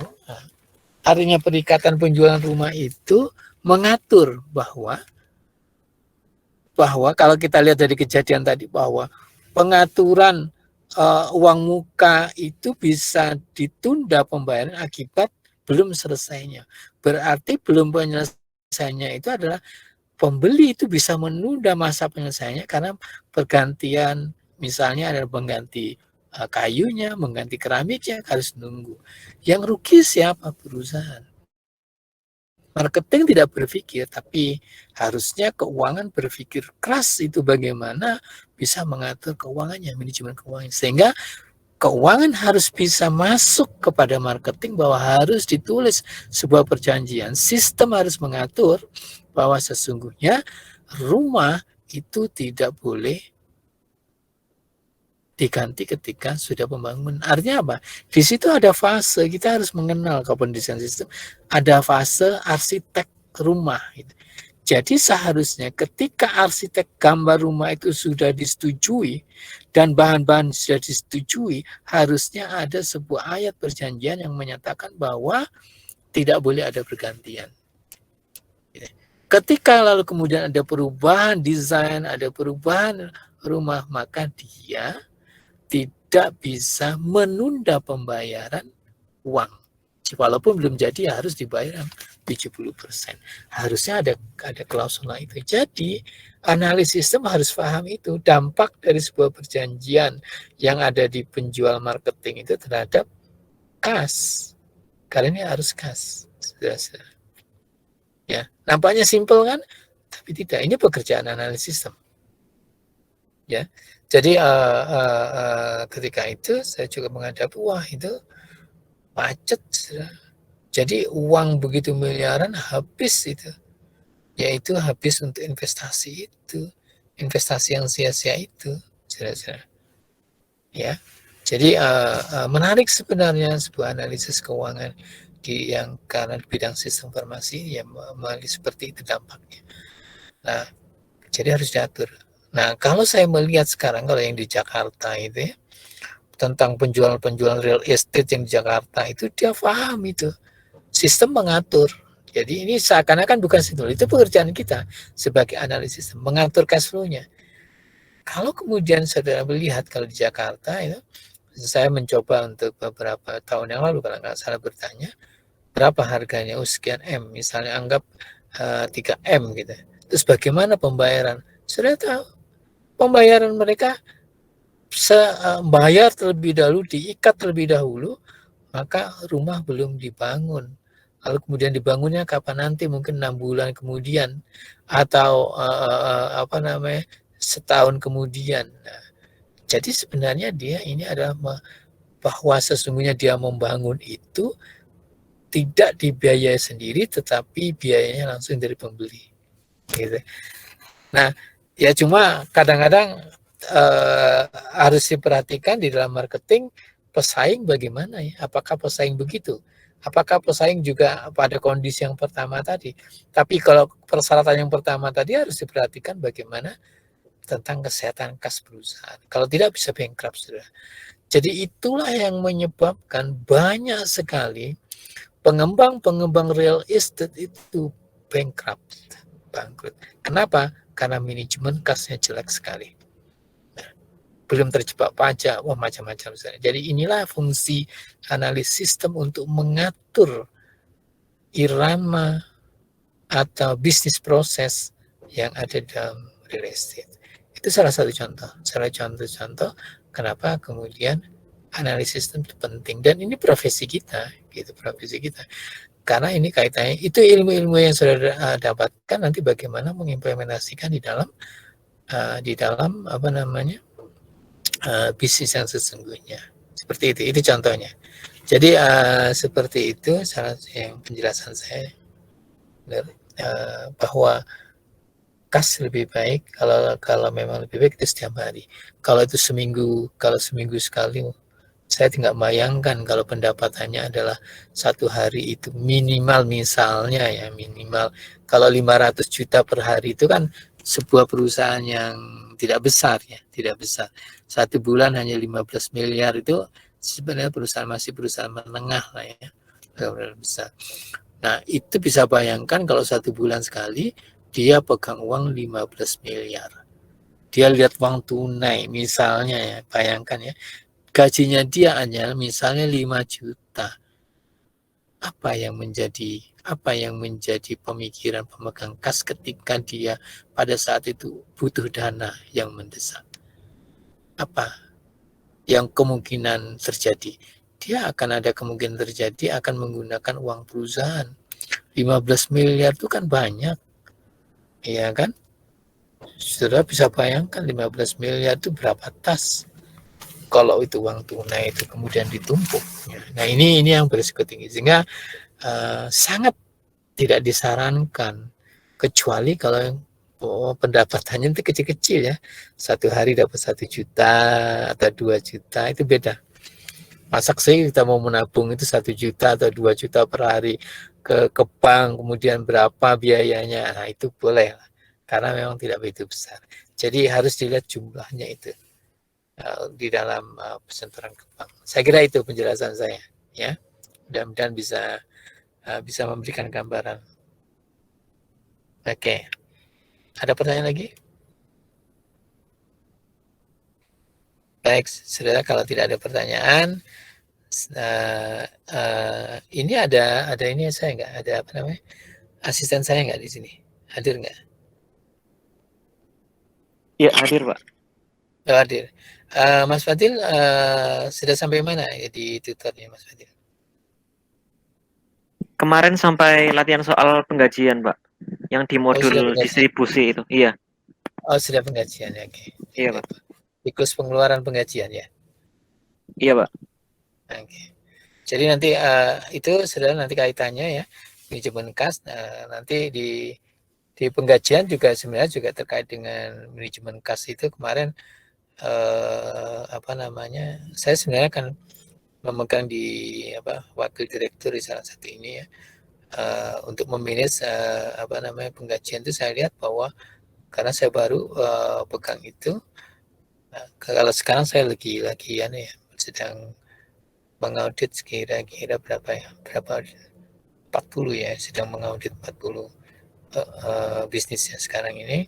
artinya perikatan penjualan rumah itu mengatur bahwa kalau kita lihat dari kejadian tadi bahwa pengaturan uang muka itu bisa ditunda pembayaran akibat belum selesainya. Berarti belum penyelesaiannya itu adalah pembeli itu bisa menunda masa penyelesaiannya karena pergantian, misalnya ada pengganti kayunya, mengganti keramiknya, harus nunggu. Yang rugi siapa? Perusahaan. Marketing tidak berpikir, tapi harusnya keuangan berpikir keras itu bagaimana bisa mengatur keuangannya, manajemen keuangan. Sehingga keuangan harus bisa masuk kepada marketing bahwa harus ditulis sebuah perjanjian. Sistem harus mengatur bahwa sesungguhnya rumah itu tidak boleh diganti ketika sudah pembangunan. Artinya apa? Di situ ada fase, kita harus mengenal kalau desain sistem, ada fase arsitek rumah. Jadi seharusnya ketika arsitek gambar rumah itu sudah disetujui dan bahan-bahan sudah disetujui, harusnya ada sebuah ayat perjanjian yang menyatakan bahwa tidak boleh ada pergantian. Ketika lalu kemudian ada perubahan desain, ada perubahan rumah, maka dia tidak bisa menunda pembayaran uang. Walaupun belum jadi harus dibayar 70%. Harusnya ada klausula itu. Jadi analis sistem harus paham itu, dampak dari sebuah perjanjian yang ada di penjual marketing itu terhadap kas. Karena ini harus kas. Ya, nampaknya simpel kan? Tapi tidak. Ini pekerjaan analis sistem. Ya. Jadi ketika itu saya juga menghadapi, wah itu macet. Jadi uang begitu miliaran habis itu. Yaitu habis untuk investasi itu. Investasi yang sia-sia itu. Ya. Jadi menarik sebenarnya sebuah analisis keuangan yang karena bidang sistem informasi yang seperti itu dampaknya. Nah, jadi harus diatur. Nah, kalau saya melihat sekarang kalau yang di Jakarta itu ya, tentang penjualan real estate yang di Jakarta itu dia paham itu. Sistem mengatur. Jadi ini seakan-akan bukan sistem, itu pekerjaan kita sebagai analisis, mengatur cash flow-nya. Kalau kemudian saudara melihat kalau di Jakarta itu, saya mencoba untuk beberapa tahun yang lalu kalau nggak salah bertanya, berapa harganya? Sekian M, misalnya anggap 3M gitu. Terus bagaimana pembayaran? Sudah tahu. Pembayaran mereka bayar terlebih dahulu, diikat terlebih dahulu, maka rumah belum dibangun. Lalu kemudian dibangunnya kapan nanti? Mungkin 6 bulan kemudian atau setahun kemudian. Nah, jadi sebenarnya dia ini adalah bahwa sesungguhnya dia membangun itu tidak dibiayai sendiri, tetapi biayanya langsung dari pembeli. gitu. Nah, ya cuma kadang-kadang harus diperhatikan di dalam marketing pesaing bagaimana ya? Apakah pesaing begitu? Apakah pesaing juga pada kondisi yang pertama tadi? Tapi kalau persyaratan yang pertama tadi harus diperhatikan bagaimana tentang kesehatan kas perusahaan. Kalau tidak bisa bankrupt, saudara. Jadi itulah yang menyebabkan banyak sekali pengembang-pengembang real estate itu bankrupt, bangkrut. Kenapa? Karena manajemen kasnya jelek sekali. Nah, belum terjebak pajak, wah macam-macam. Jadi inilah fungsi analis sistem untuk mengatur irama atau bisnis proses yang ada dalam real estate. Itu salah satu contoh. Salah contoh kenapa kemudian analisis sistem itu penting. Dan ini profesi kita, gitu, profesi kita. Karena ini kaitannya, itu ilmu-ilmu yang sudah dapatkan nanti bagaimana mengimplementasikan di dalam apa namanya bisnis yang sesungguhnya. Seperti itu contohnya. Jadi seperti itu salah yang penjelasan saya bahwa kas lebih baik kalau memang lebih baik itu setiap hari. Kalau itu seminggu sekali, saya tidak bayangkan kalau pendapatannya adalah satu hari itu minimal, misalnya ya minimal kalau 500 juta per hari itu kan sebuah perusahaan yang tidak besar ya, tidak besar. Satu bulan hanya 15 miliar itu sebenarnya masih perusahaan menengah lah ya, besar. Nah itu bisa bayangkan kalau satu bulan sekali dia pegang uang 15 miliar. Dia lihat uang tunai misalnya ya, bayangkan ya. Gajinya dia hanya misalnya 5 juta. Apa yang menjadi pemikiran pemegang kas ketika dia pada saat itu butuh dana yang mendesak? Apa yang kemungkinan terjadi? Dia akan ada kemungkinan terjadi akan menggunakan uang perusahaan. 15 miliar itu kan banyak. Iya kan? Sudah bisa bayangkan 15 miliar itu berapa tas? Kalau itu uang tunai itu kemudian ditumpuk. Nah ini yang berisiko tinggi sehingga sangat tidak disarankan kecuali kalau pendapatannya itu kecil-kecil ya, satu hari dapat 1 juta atau 2 juta itu beda. Masak sih kita mau menabung itu 1 juta atau 2 juta per hari ke bank, kemudian berapa biayanya, nah itu boleh karena memang tidak begitu besar. Jadi harus dilihat jumlahnya itu di dalam persentuhan ke bank. Saya kira itu penjelasan saya ya. Mudah-mudahan bisa memberikan gambaran. Oke. Ada pertanyaan lagi? Baik, saudara, kalau tidak ada pertanyaan, ini ada ini saya nggak ada apa namanya asisten saya nggak di sini, hadir nggak? Ya hadir Pak. Oh, hadir. Mas Fadil sudah sampai mana ya di tutornya Mas Fadil? Kemarin sampai latihan soal penggajian Pak, yang di modul distribusi itu. Iya. Oh sudah penggajian ya, oke. Iya Pak. Siklus pengeluaran penggajian ya. Iya Pak. Oke. Jadi nanti itu sudah nanti kaitannya ya manajemen kas. Nanti di penggajian juga sebenarnya juga terkait dengan manajemen kas itu kemarin apa namanya? Saya sebenarnya kan memegang di wakil direktur di salah satu ini ya untuk memanage apa namanya penggajian itu saya lihat bahwa karena saya baru pegang itu. Nah, kalau sekarang saya lagi ya sedang mengaudit kira-kira berapa 40 ya, sedang mengaudit 40 bisnisnya sekarang ini.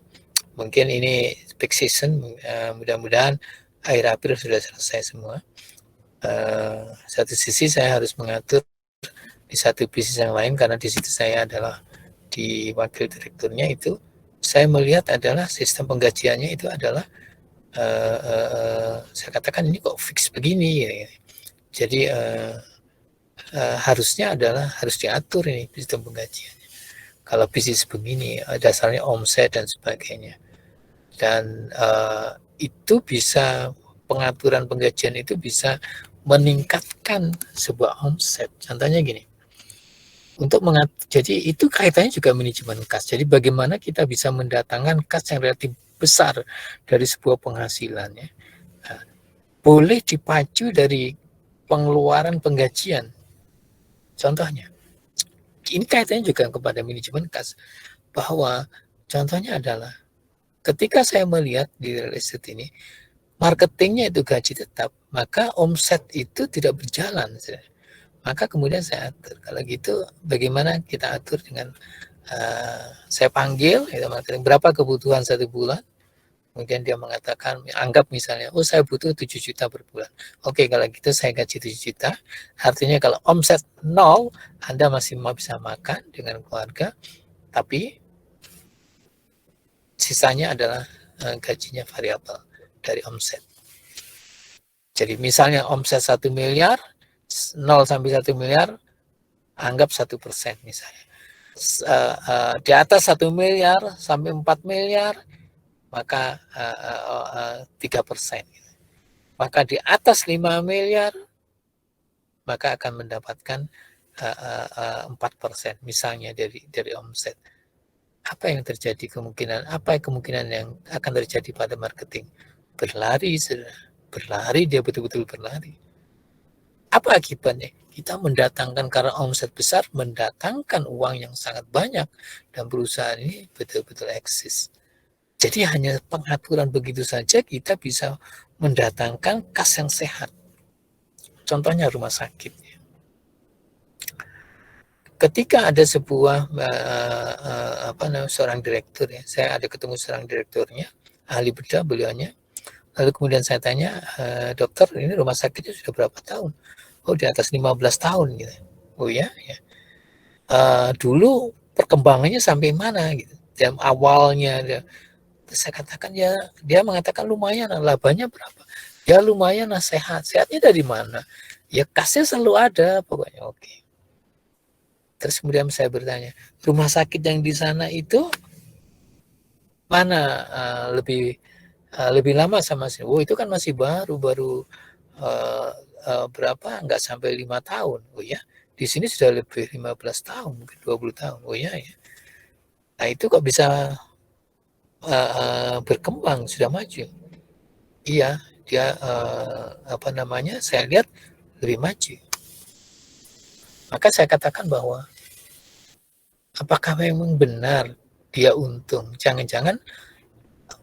Mungkin ini peak season, mudah-mudahan akhir April sudah selesai semua. Satu sisi saya harus mengatur di satu bisnis yang lain karena di situ saya adalah di wakil direkturnya itu. Saya melihat adalah sistem penggajiannya itu adalah saya katakan ini kok fix begini. Jadi harusnya harus diatur ini sistem penggajiannya. Kalau bisnis begini dasarnya omset dan sebagainya. Dan itu bisa pengaturan penggajian itu bisa meningkatkan sebuah omset. Contohnya gini. Jadi itu kaitannya juga manajemen kas. Jadi bagaimana kita bisa mendatangkan kas yang relatif besar dari sebuah penghasilan ya. Nah, boleh dipacu dari pengeluaran penggajian. Contohnya, ini kaitannya juga kepada manajemen kas, bahwa contohnya adalah ketika saya melihat di real estate ini, marketingnya itu gaji tetap, maka omset itu tidak berjalan. Maka kemudian saya atur. Kalau gitu, bagaimana kita atur dengan saya panggil, itu marketing, berapa kebutuhan 1 bulan, kemudian dia mengatakan, anggap misalnya, oh saya butuh 7 juta per bulan. Oke, kalau gitu saya gaji 7 juta, artinya kalau omset 0, Anda masih bisa makan dengan keluarga, tapi sisanya adalah gajinya variabel dari omset. Jadi misalnya omset 1 miliar, 0 sampai 1 miliar, anggap 1% misalnya. Di atas 1 miliar sampai 4 miliar, maka 3%. Maka di atas 5 miliar, maka akan mendapatkan 4% misalnya dari omset. Apa yang terjadi kemungkinan? Apa kemungkinan yang akan terjadi pada marketing? Berlari, dia betul-betul berlari. Apa akibatnya? Kita mendatangkan, karena omset besar, mendatangkan uang yang sangat banyak dan perusahaan ini betul-betul eksis. Jadi hanya pengaturan begitu saja kita bisa mendatangkan kas yang sehat. Contohnya rumah sakit. Ketika ada sebuah seorang direktur ya, saya ada ketemu seorang direkturnya, ahli bedah beliaunya. Lalu kemudian saya tanya, dokter, ini rumah sakitnya sudah berapa tahun? Oh, di atas 15 tahun gitu. Oh ya, ya. Dulu perkembangannya sampai mana gitu. Jam awalnya terus saya katakan, ya, dia mengatakan lumayan, labanya berapa? Ya lumayan lah, sehat. Sehatnya dari mana? Ya kasnya selalu ada pokoknya. Oke. Terus kemudian saya bertanya, rumah sakit yang di sana itu mana lebih lama sama sini? Oh, itu kan masih baru berapa? Enggak sampai 5 tahun. Oh ya, di sini sudah lebih 15 tahun, mungkin 20 tahun. Oh ya, ya. Nah itu kok bisa berkembang, sudah maju. Iya, dia saya lihat lebih maju. Maka saya katakan bahwa apakah memang benar dia untung? Jangan-jangan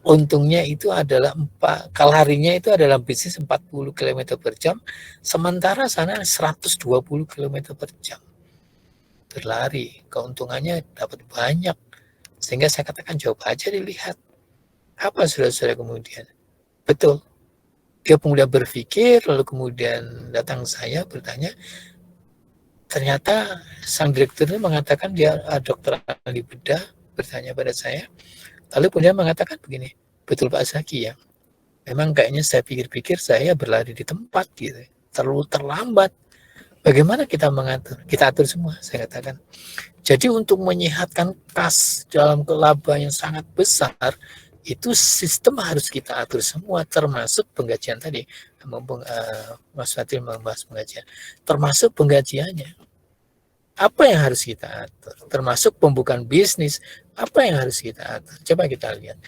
untungnya itu adalah kalorinya itu adalah bisnis 40 km per jam, sementara sana 120 km per jam. Berlari, keuntungannya dapat banyak. Sehingga saya katakan, coba aja dilihat. Apa saudara-saudara kemudian? Betul. Dia kemudian berpikir, lalu kemudian datang saya bertanya, ternyata sang direktur ini mengatakan dia dokter ahli bedah, bertanya pada saya, lalu kemudian mengatakan begini, betul Pak Zaki ya, memang kayaknya saya pikir-pikir saya berlari di tempat gitu, terlalu terlambat. Bagaimana kita mengatur? Kita atur semua, saya katakan. Jadi untuk menyehatkan kas dalam laba yang sangat besar, itu sistem harus kita atur semua, termasuk penggajian tadi. Mumpung Mas Fatil membahas penggajian, termasuk penggajiannya. Apa yang harus kita atur? Termasuk pembukaan bisnis, apa yang harus kita atur? Coba kita lihat.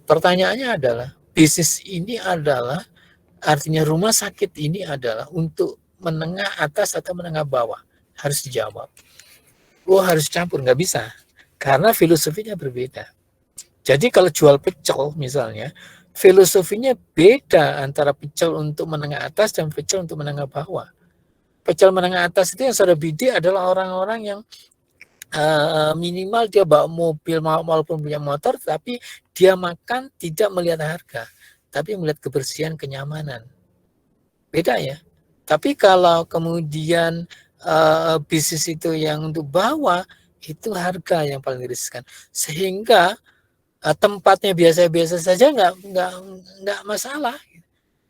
Pertanyaannya adalah, bisnis ini adalah, artinya rumah sakit ini adalah untuk menengah atas atau menengah bawah? Harus dijawab. Oh, harus campur, nggak bisa. Karena filosofinya berbeda. Jadi kalau jual pecel misalnya, filosofinya beda antara pecel untuk menengah atas dan pecel untuk menengah bawah. Pecel menengah atas itu yang saudara bidik adalah orang-orang yang minimal dia bawa mobil walaupun punya motor, tapi dia makan tidak melihat harga, tapi melihat kebersihan, kenyamanan. Beda ya. Tapi kalau kemudian bisnis itu yang untuk bawah, itu harga yang paling riskan. Sehingga tempatnya biasa-biasa saja nggak masalah.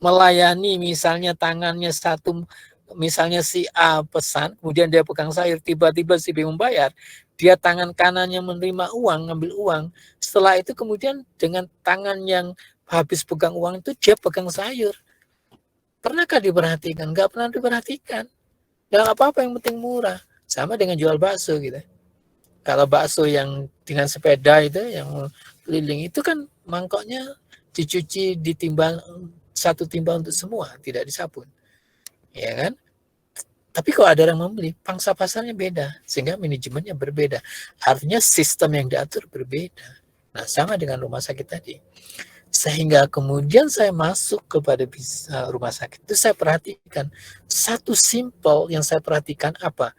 Melayani misalnya tangannya satu, misalnya si A pesan, kemudian dia pegang sayur, tiba-tiba si B membayar, dia tangan kanannya menerima uang, ngambil uang, setelah itu kemudian dengan tangan yang habis pegang uang itu dia pegang sayur. Pernahkah diperhatikan? Nggak pernah diperhatikan. Nggak apa-apa, yang penting murah. Sama dengan jual bakso gitu. Kalau bakso yang dengan sepeda itu yang keliling itu kan mangkoknya dicuci ditimbang satu timbang untuk semua, tidak disabun. Ya kan? Tapi kalau ada orang membeli, pangsa pasarnya beda, sehingga manajemennya berbeda. Artinya sistem yang diatur berbeda. Nah, sama dengan rumah sakit tadi. Sehingga kemudian saya masuk kepada rumah sakit itu saya perhatikan satu simpel yang saya perhatikan apa?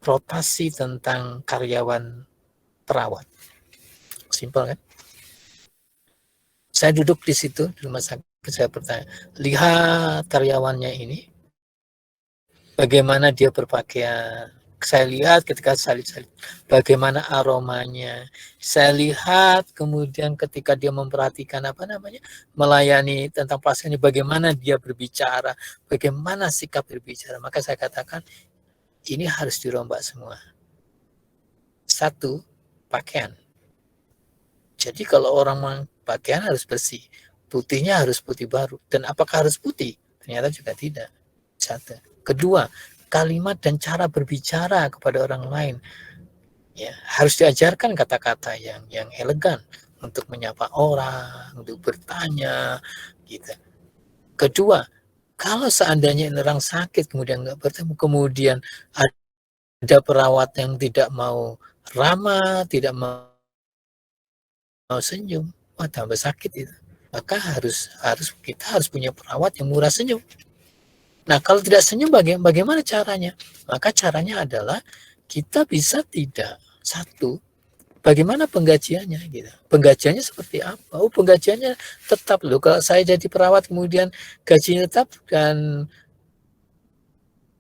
Rotasi tentang karyawan perawat. Simpel kan? Saya duduk di situ di rumah sakit, saya bertanya, lihat karyawannya ini bagaimana dia berpakaian. Saya lihat ketika salib-salib bagaimana aromanya. Saya lihat kemudian ketika dia memperhatikan melayani tentang pasiennya, bagaimana dia berbicara, bagaimana sikap berbicara. Maka saya katakan ini harus dirombak semua. Satu, pakaian. Jadi kalau orang pakaian harus bersih, putihnya harus putih baru. Dan apakah harus putih? Ternyata juga tidak. Satu. Kedua, kalimat dan cara berbicara kepada orang lain. Ya, harus diajarkan kata-kata yang elegan untuk menyapa orang, untuk bertanya, gitu. Kedua, kalau seandainya orang sakit kemudian nggak bertemu, kemudian ada perawat yang tidak mau ramah, tidak mau senyum, wah tambah sakit itu. Maka kita harus punya perawat yang murah senyum. Nah, kalau tidak senyum bagaimana caranya? Maka caranya adalah kita bisa tidak. Satu, bagaimana penggajiannya gitu. Penggajiannya seperti apa? Oh, penggajiannya tetap loh. Kalau saya jadi perawat kemudian gajinya tetap dan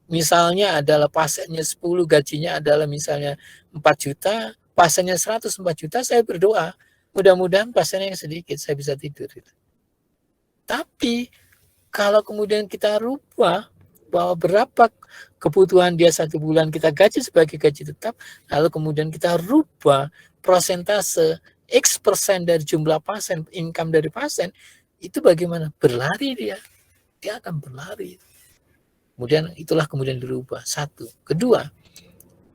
misalnya adalah pasiennya 10, gajinya adalah misalnya 4 juta, pasiennya 104 juta, saya berdoa mudah-mudahan pasiennya yang sedikit, saya bisa tidur gitu. Tapi kalau kemudian kita rubah bahwa berapa kebutuhan dia 1 bulan kita gaji sebagai gaji tetap, lalu kemudian kita rubah persentase X% dari jumlah pasien, income dari pasien, itu bagaimana? Berlari dia akan berlari. Kemudian itulah kemudian dirubah. Satu. Kedua,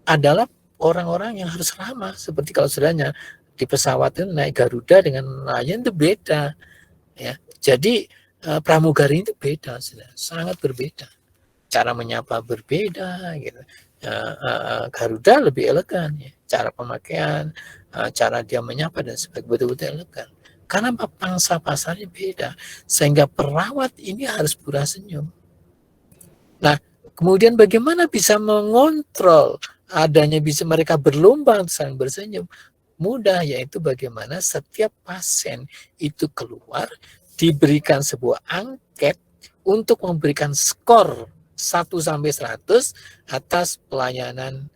adalah orang-orang yang harus ramah, seperti kalau sebenarnya di pesawat itu naik Garuda dengan nelayan itu beda. Ya, jadi pramugari itu beda, sangat berbeda. Cara menyapa berbeda, gitu. Garuda lebih elegan, ya. Cara pemakaian, cara dia menyapa dan sebagainya betul-betul elegan. Karena pangsa pasarnya beda, sehingga perawat ini harus pura senyum. Nah, kemudian bagaimana bisa mengontrol adanya bisa mereka berlomba saling bersenyum? Mudah, yaitu bagaimana setiap pasien itu keluar diberikan sebuah angket untuk memberikan skor 1-100 atas pelayanan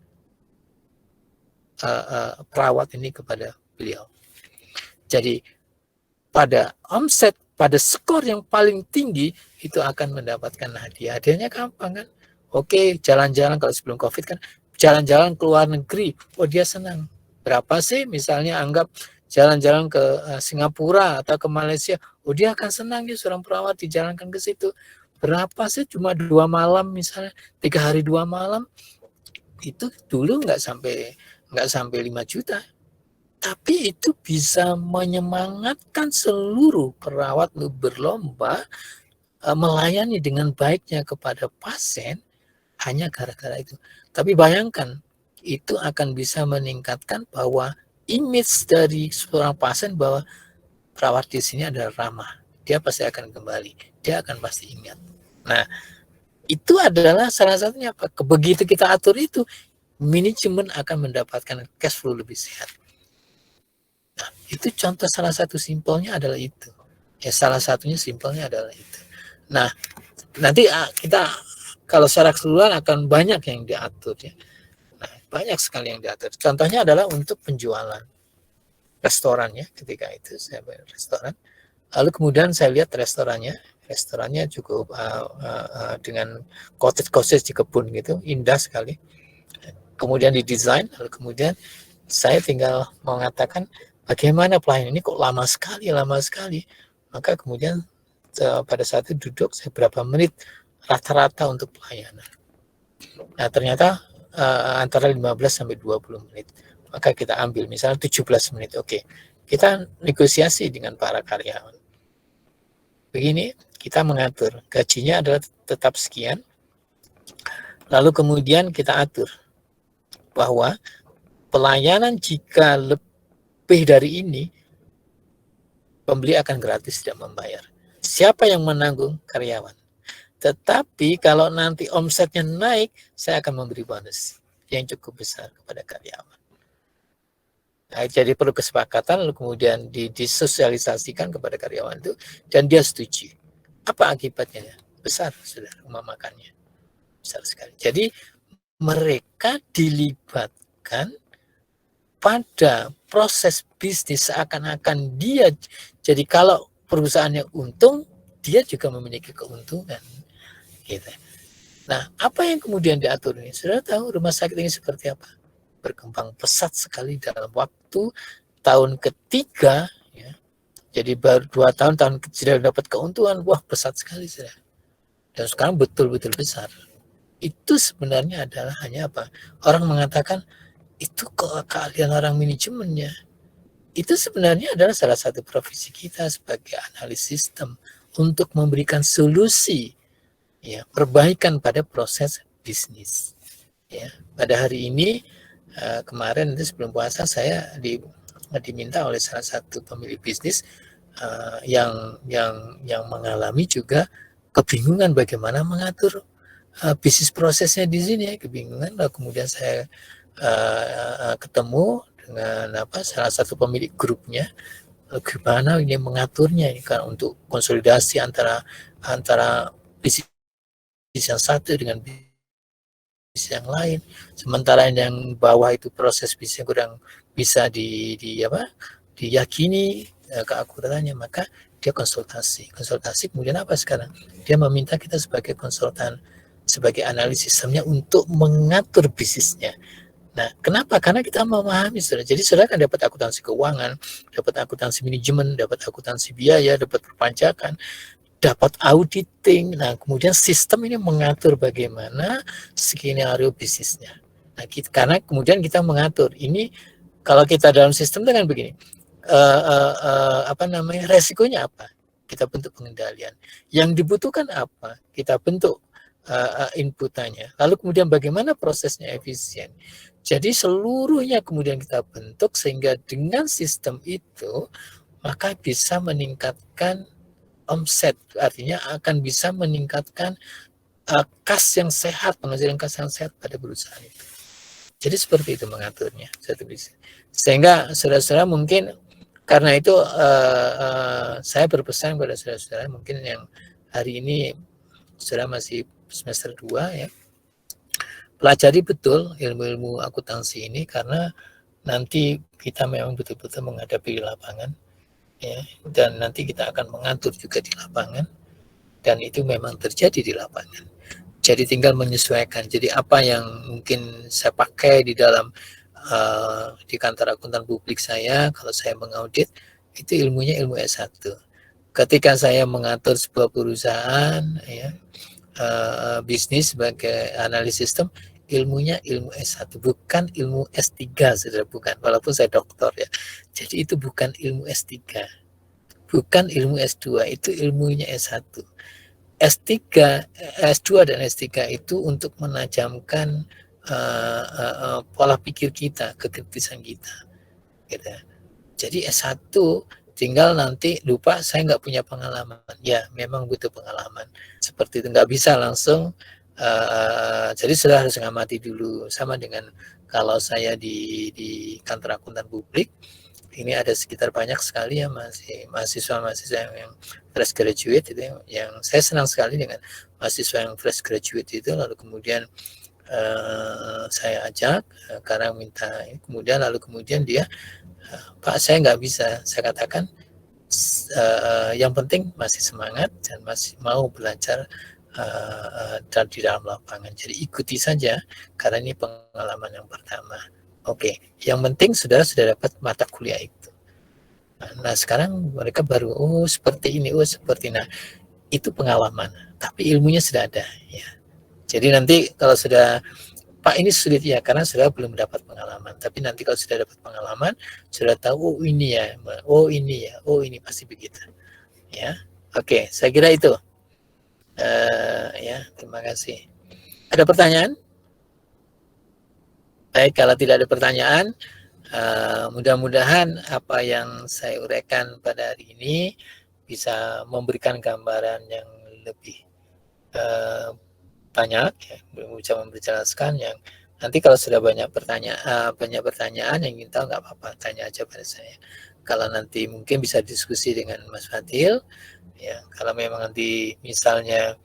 perawat ini kepada beliau. Jadi pada omset, pada skor yang paling tinggi itu akan mendapatkan hadiah. Hadiahnya gampang kan? Oke, jalan-jalan kalau sebelum COVID kan jalan-jalan ke luar negeri. Oh, dia senang. Berapa sih misalnya anggap jalan-jalan ke Singapura atau ke Malaysia, oh dia akan senang ya seorang perawat dijalankan ke situ. Berapa sih cuma 2 malam misalnya, 3 hari 2 malam, itu dulu nggak sampai 5 juta. Tapi itu bisa menyemangatkan seluruh perawat berlomba melayani dengan baiknya kepada pasien hanya gara-gara itu. Tapi bayangkan, itu akan bisa meningkatkan bahwa image dari seorang pasien bahwa perawat di sini adalah ramah. Dia pasti akan kembali. Dia akan pasti ingat. Nah, itu adalah salah satunya apa? Begitu kita atur itu, manajemen akan mendapatkan cash flow lebih sehat. Nah, itu contoh salah satu simpelnya adalah itu. Ya, salah satunya simpelnya adalah itu. Nah, nanti kita kalau secara keseluruhan akan banyak yang diatur ya. Nah, banyak sekali yang diatur. Contohnya adalah untuk penjualan restoran ya. Ketika itu saya bayar restoran. Lalu kemudian saya lihat restorannya cukup dengan cottage di kebun gitu, indah sekali. Kemudian didesain, lalu kemudian saya tinggal mengatakan bagaimana pelayanan ini kok lama sekali. Maka kemudian pada saat itu duduk saya berapa menit rata-rata untuk pelayanan. Nah, ternyata antara 15 sampai 20 menit. Maka kita ambil misalnya 17 menit. Oke. Kita negosiasi dengan para karyawan. Begini, kita mengatur. Gajinya adalah tetap sekian. Lalu kemudian kita atur bahwa pelayanan jika lebih dari ini, pembeli akan gratis tidak membayar. Siapa yang menanggung? Karyawan. Tetapi kalau nanti omsetnya naik, saya akan memberi bonus yang cukup besar kepada karyawan. Nah, jadi perlu kesepakatan, lalu kemudian disosialisasikan kepada karyawan itu, dan dia setuju. Apa akibatnya? Besar, sudah rumah makannya. Besar sekali. Jadi mereka dilibatkan pada proses bisnis seakan-akan dia, jadi kalau perusahaannya untung, dia juga memiliki keuntungan. Gitu. Nah, apa yang kemudian diatur ini? Sudah tahu rumah sakit ini seperti apa? Berkembang pesat sekali dalam waktu tahun ketiga, ya. Jadi baru 2 tahun sudah dapat keuntungan, wah pesat sekali sudah. Dan sekarang betul-betul besar. Itu sebenarnya adalah hanya apa? Orang mengatakan itu keahlian orang manajemennya. Itu sebenarnya adalah salah satu profesi kita sebagai analis sistem untuk memberikan solusi, ya, perbaikan pada proses bisnis. Ya, pada hari ini kemarin itu sebelum puasa saya diminta oleh salah satu pemilik bisnis yang mengalami juga kebingungan bagaimana mengatur bisnis prosesnya di sini, kebingungan. Lalu kemudian saya ketemu dengan salah satu pemilik grupnya, gimana ini mengaturnya ini kan untuk konsolidasi antara bisnis yang satu dengan bisnis yang lain, sementara yang bawah itu proses bisnisnya kurang bisa diyakini keakuratannya, maka dia konsultasi kemudian apa sekarang dia meminta kita sebagai konsultan, sebagai analis sistemnya untuk mengatur bisnisnya. Nah, kenapa? Karena kita memahami, saudara. Jadi saudara kan dapat akuntansi keuangan, dapat akuntansi manajemen, dapat akuntansi biaya, dapat perpajakan, dapat auditing. Nah, kemudian sistem ini mengatur bagaimana skenario bisnisnya. Nah, karena kemudian kita mengatur ini, kalau kita dalam sistem itu kan begini, resikonya apa? Kita bentuk pengendalian. Yang dibutuhkan apa? Kita bentuk inputannya. Lalu kemudian bagaimana prosesnya efisien. Jadi seluruhnya kemudian kita bentuk sehingga dengan sistem itu maka bisa meningkatkan omset, artinya akan bisa meningkatkan kas yang sehat, penghasilan kas yang sehat pada perusahaan itu. Jadi seperti itu mengaturnya satu bisnis. Sehingga saudara-saudara mungkin karena itu saya berpesan kepada saudara-saudara mungkin yang hari ini saudara masih semester 2 ya, pelajari betul ilmu-ilmu akuntansi ini karena nanti kita memang betul-betul menghadapi di lapangan, ya, dan nanti kita akan mengatur juga di lapangan, dan itu memang terjadi di lapangan. Jadi tinggal menyesuaikan. Jadi apa yang mungkin saya pakai di dalam di kantor akuntan publik saya, kalau saya mengaudit itu ilmunya ilmu S1. Ketika saya mengatur sebuah perusahaan, ya, bisnis sebagai analis sistem, ilmunya ilmu S1, bukan ilmu S3, saudara, bukan, walaupun saya doktor ya. Jadi itu bukan ilmu S3, bukan ilmu S2, itu ilmunya S1. S3, S2 dan S3 itu untuk menajamkan pola pikir kita, kekritisan kita, gitu. Jadi S1 tinggal nanti lupa saya nggak punya pengalaman, ya memang butuh pengalaman seperti itu, nggak bisa langsung jadi sudah harus ngamati dulu. Sama dengan kalau saya di kantor akuntan publik ini ada sekitar banyak sekali ya mahasiswa yang fresh graduate itu, yang saya senang sekali dengan mahasiswa yang fresh graduate itu, lalu kemudian saya ajak karena minta, kemudian lalu kemudian dia, Pak saya nggak bisa, saya katakan yang penting masih semangat dan masih mau belajar dan di dalam lapangan. Jadi ikuti saja karena ini pengalaman yang pertama. Oke, yang penting saudara sudah dapat mata kuliah itu. Nah sekarang mereka baru seperti ini, seperti, nah itu pengalaman, tapi ilmunya sudah ada ya. Jadi nanti kalau sudah Pak ini sulit ya karena sudah belum dapat pengalaman. Tapi nanti kalau sudah dapat pengalaman, sudah tahu oh ini ya, oh ini ya, oh ini pasti begitu. Ya, oke, saya kira itu. Ya, terima kasih. Ada pertanyaan? Baik, kalau tidak ada pertanyaan, mudah-mudahan apa yang saya uraikan pada hari ini bisa memberikan gambaran yang lebih banyak, ya, bisa menjelaskan yang nanti kalau sudah banyak pertanyaan yang ingin tahu nggak apa-apa, tanya aja pada saya. Kalau nanti mungkin bisa diskusi dengan Mas Fadil, ya kalau memang nanti misalnya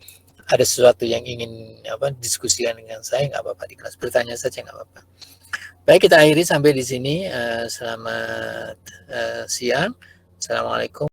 ada sesuatu yang ingin diskusikan dengan saya nggak apa-apa di kelas, bertanya saja nggak apa-apa. Baik, kita akhiri sampai di sini. Selamat siang. Assalamualaikum.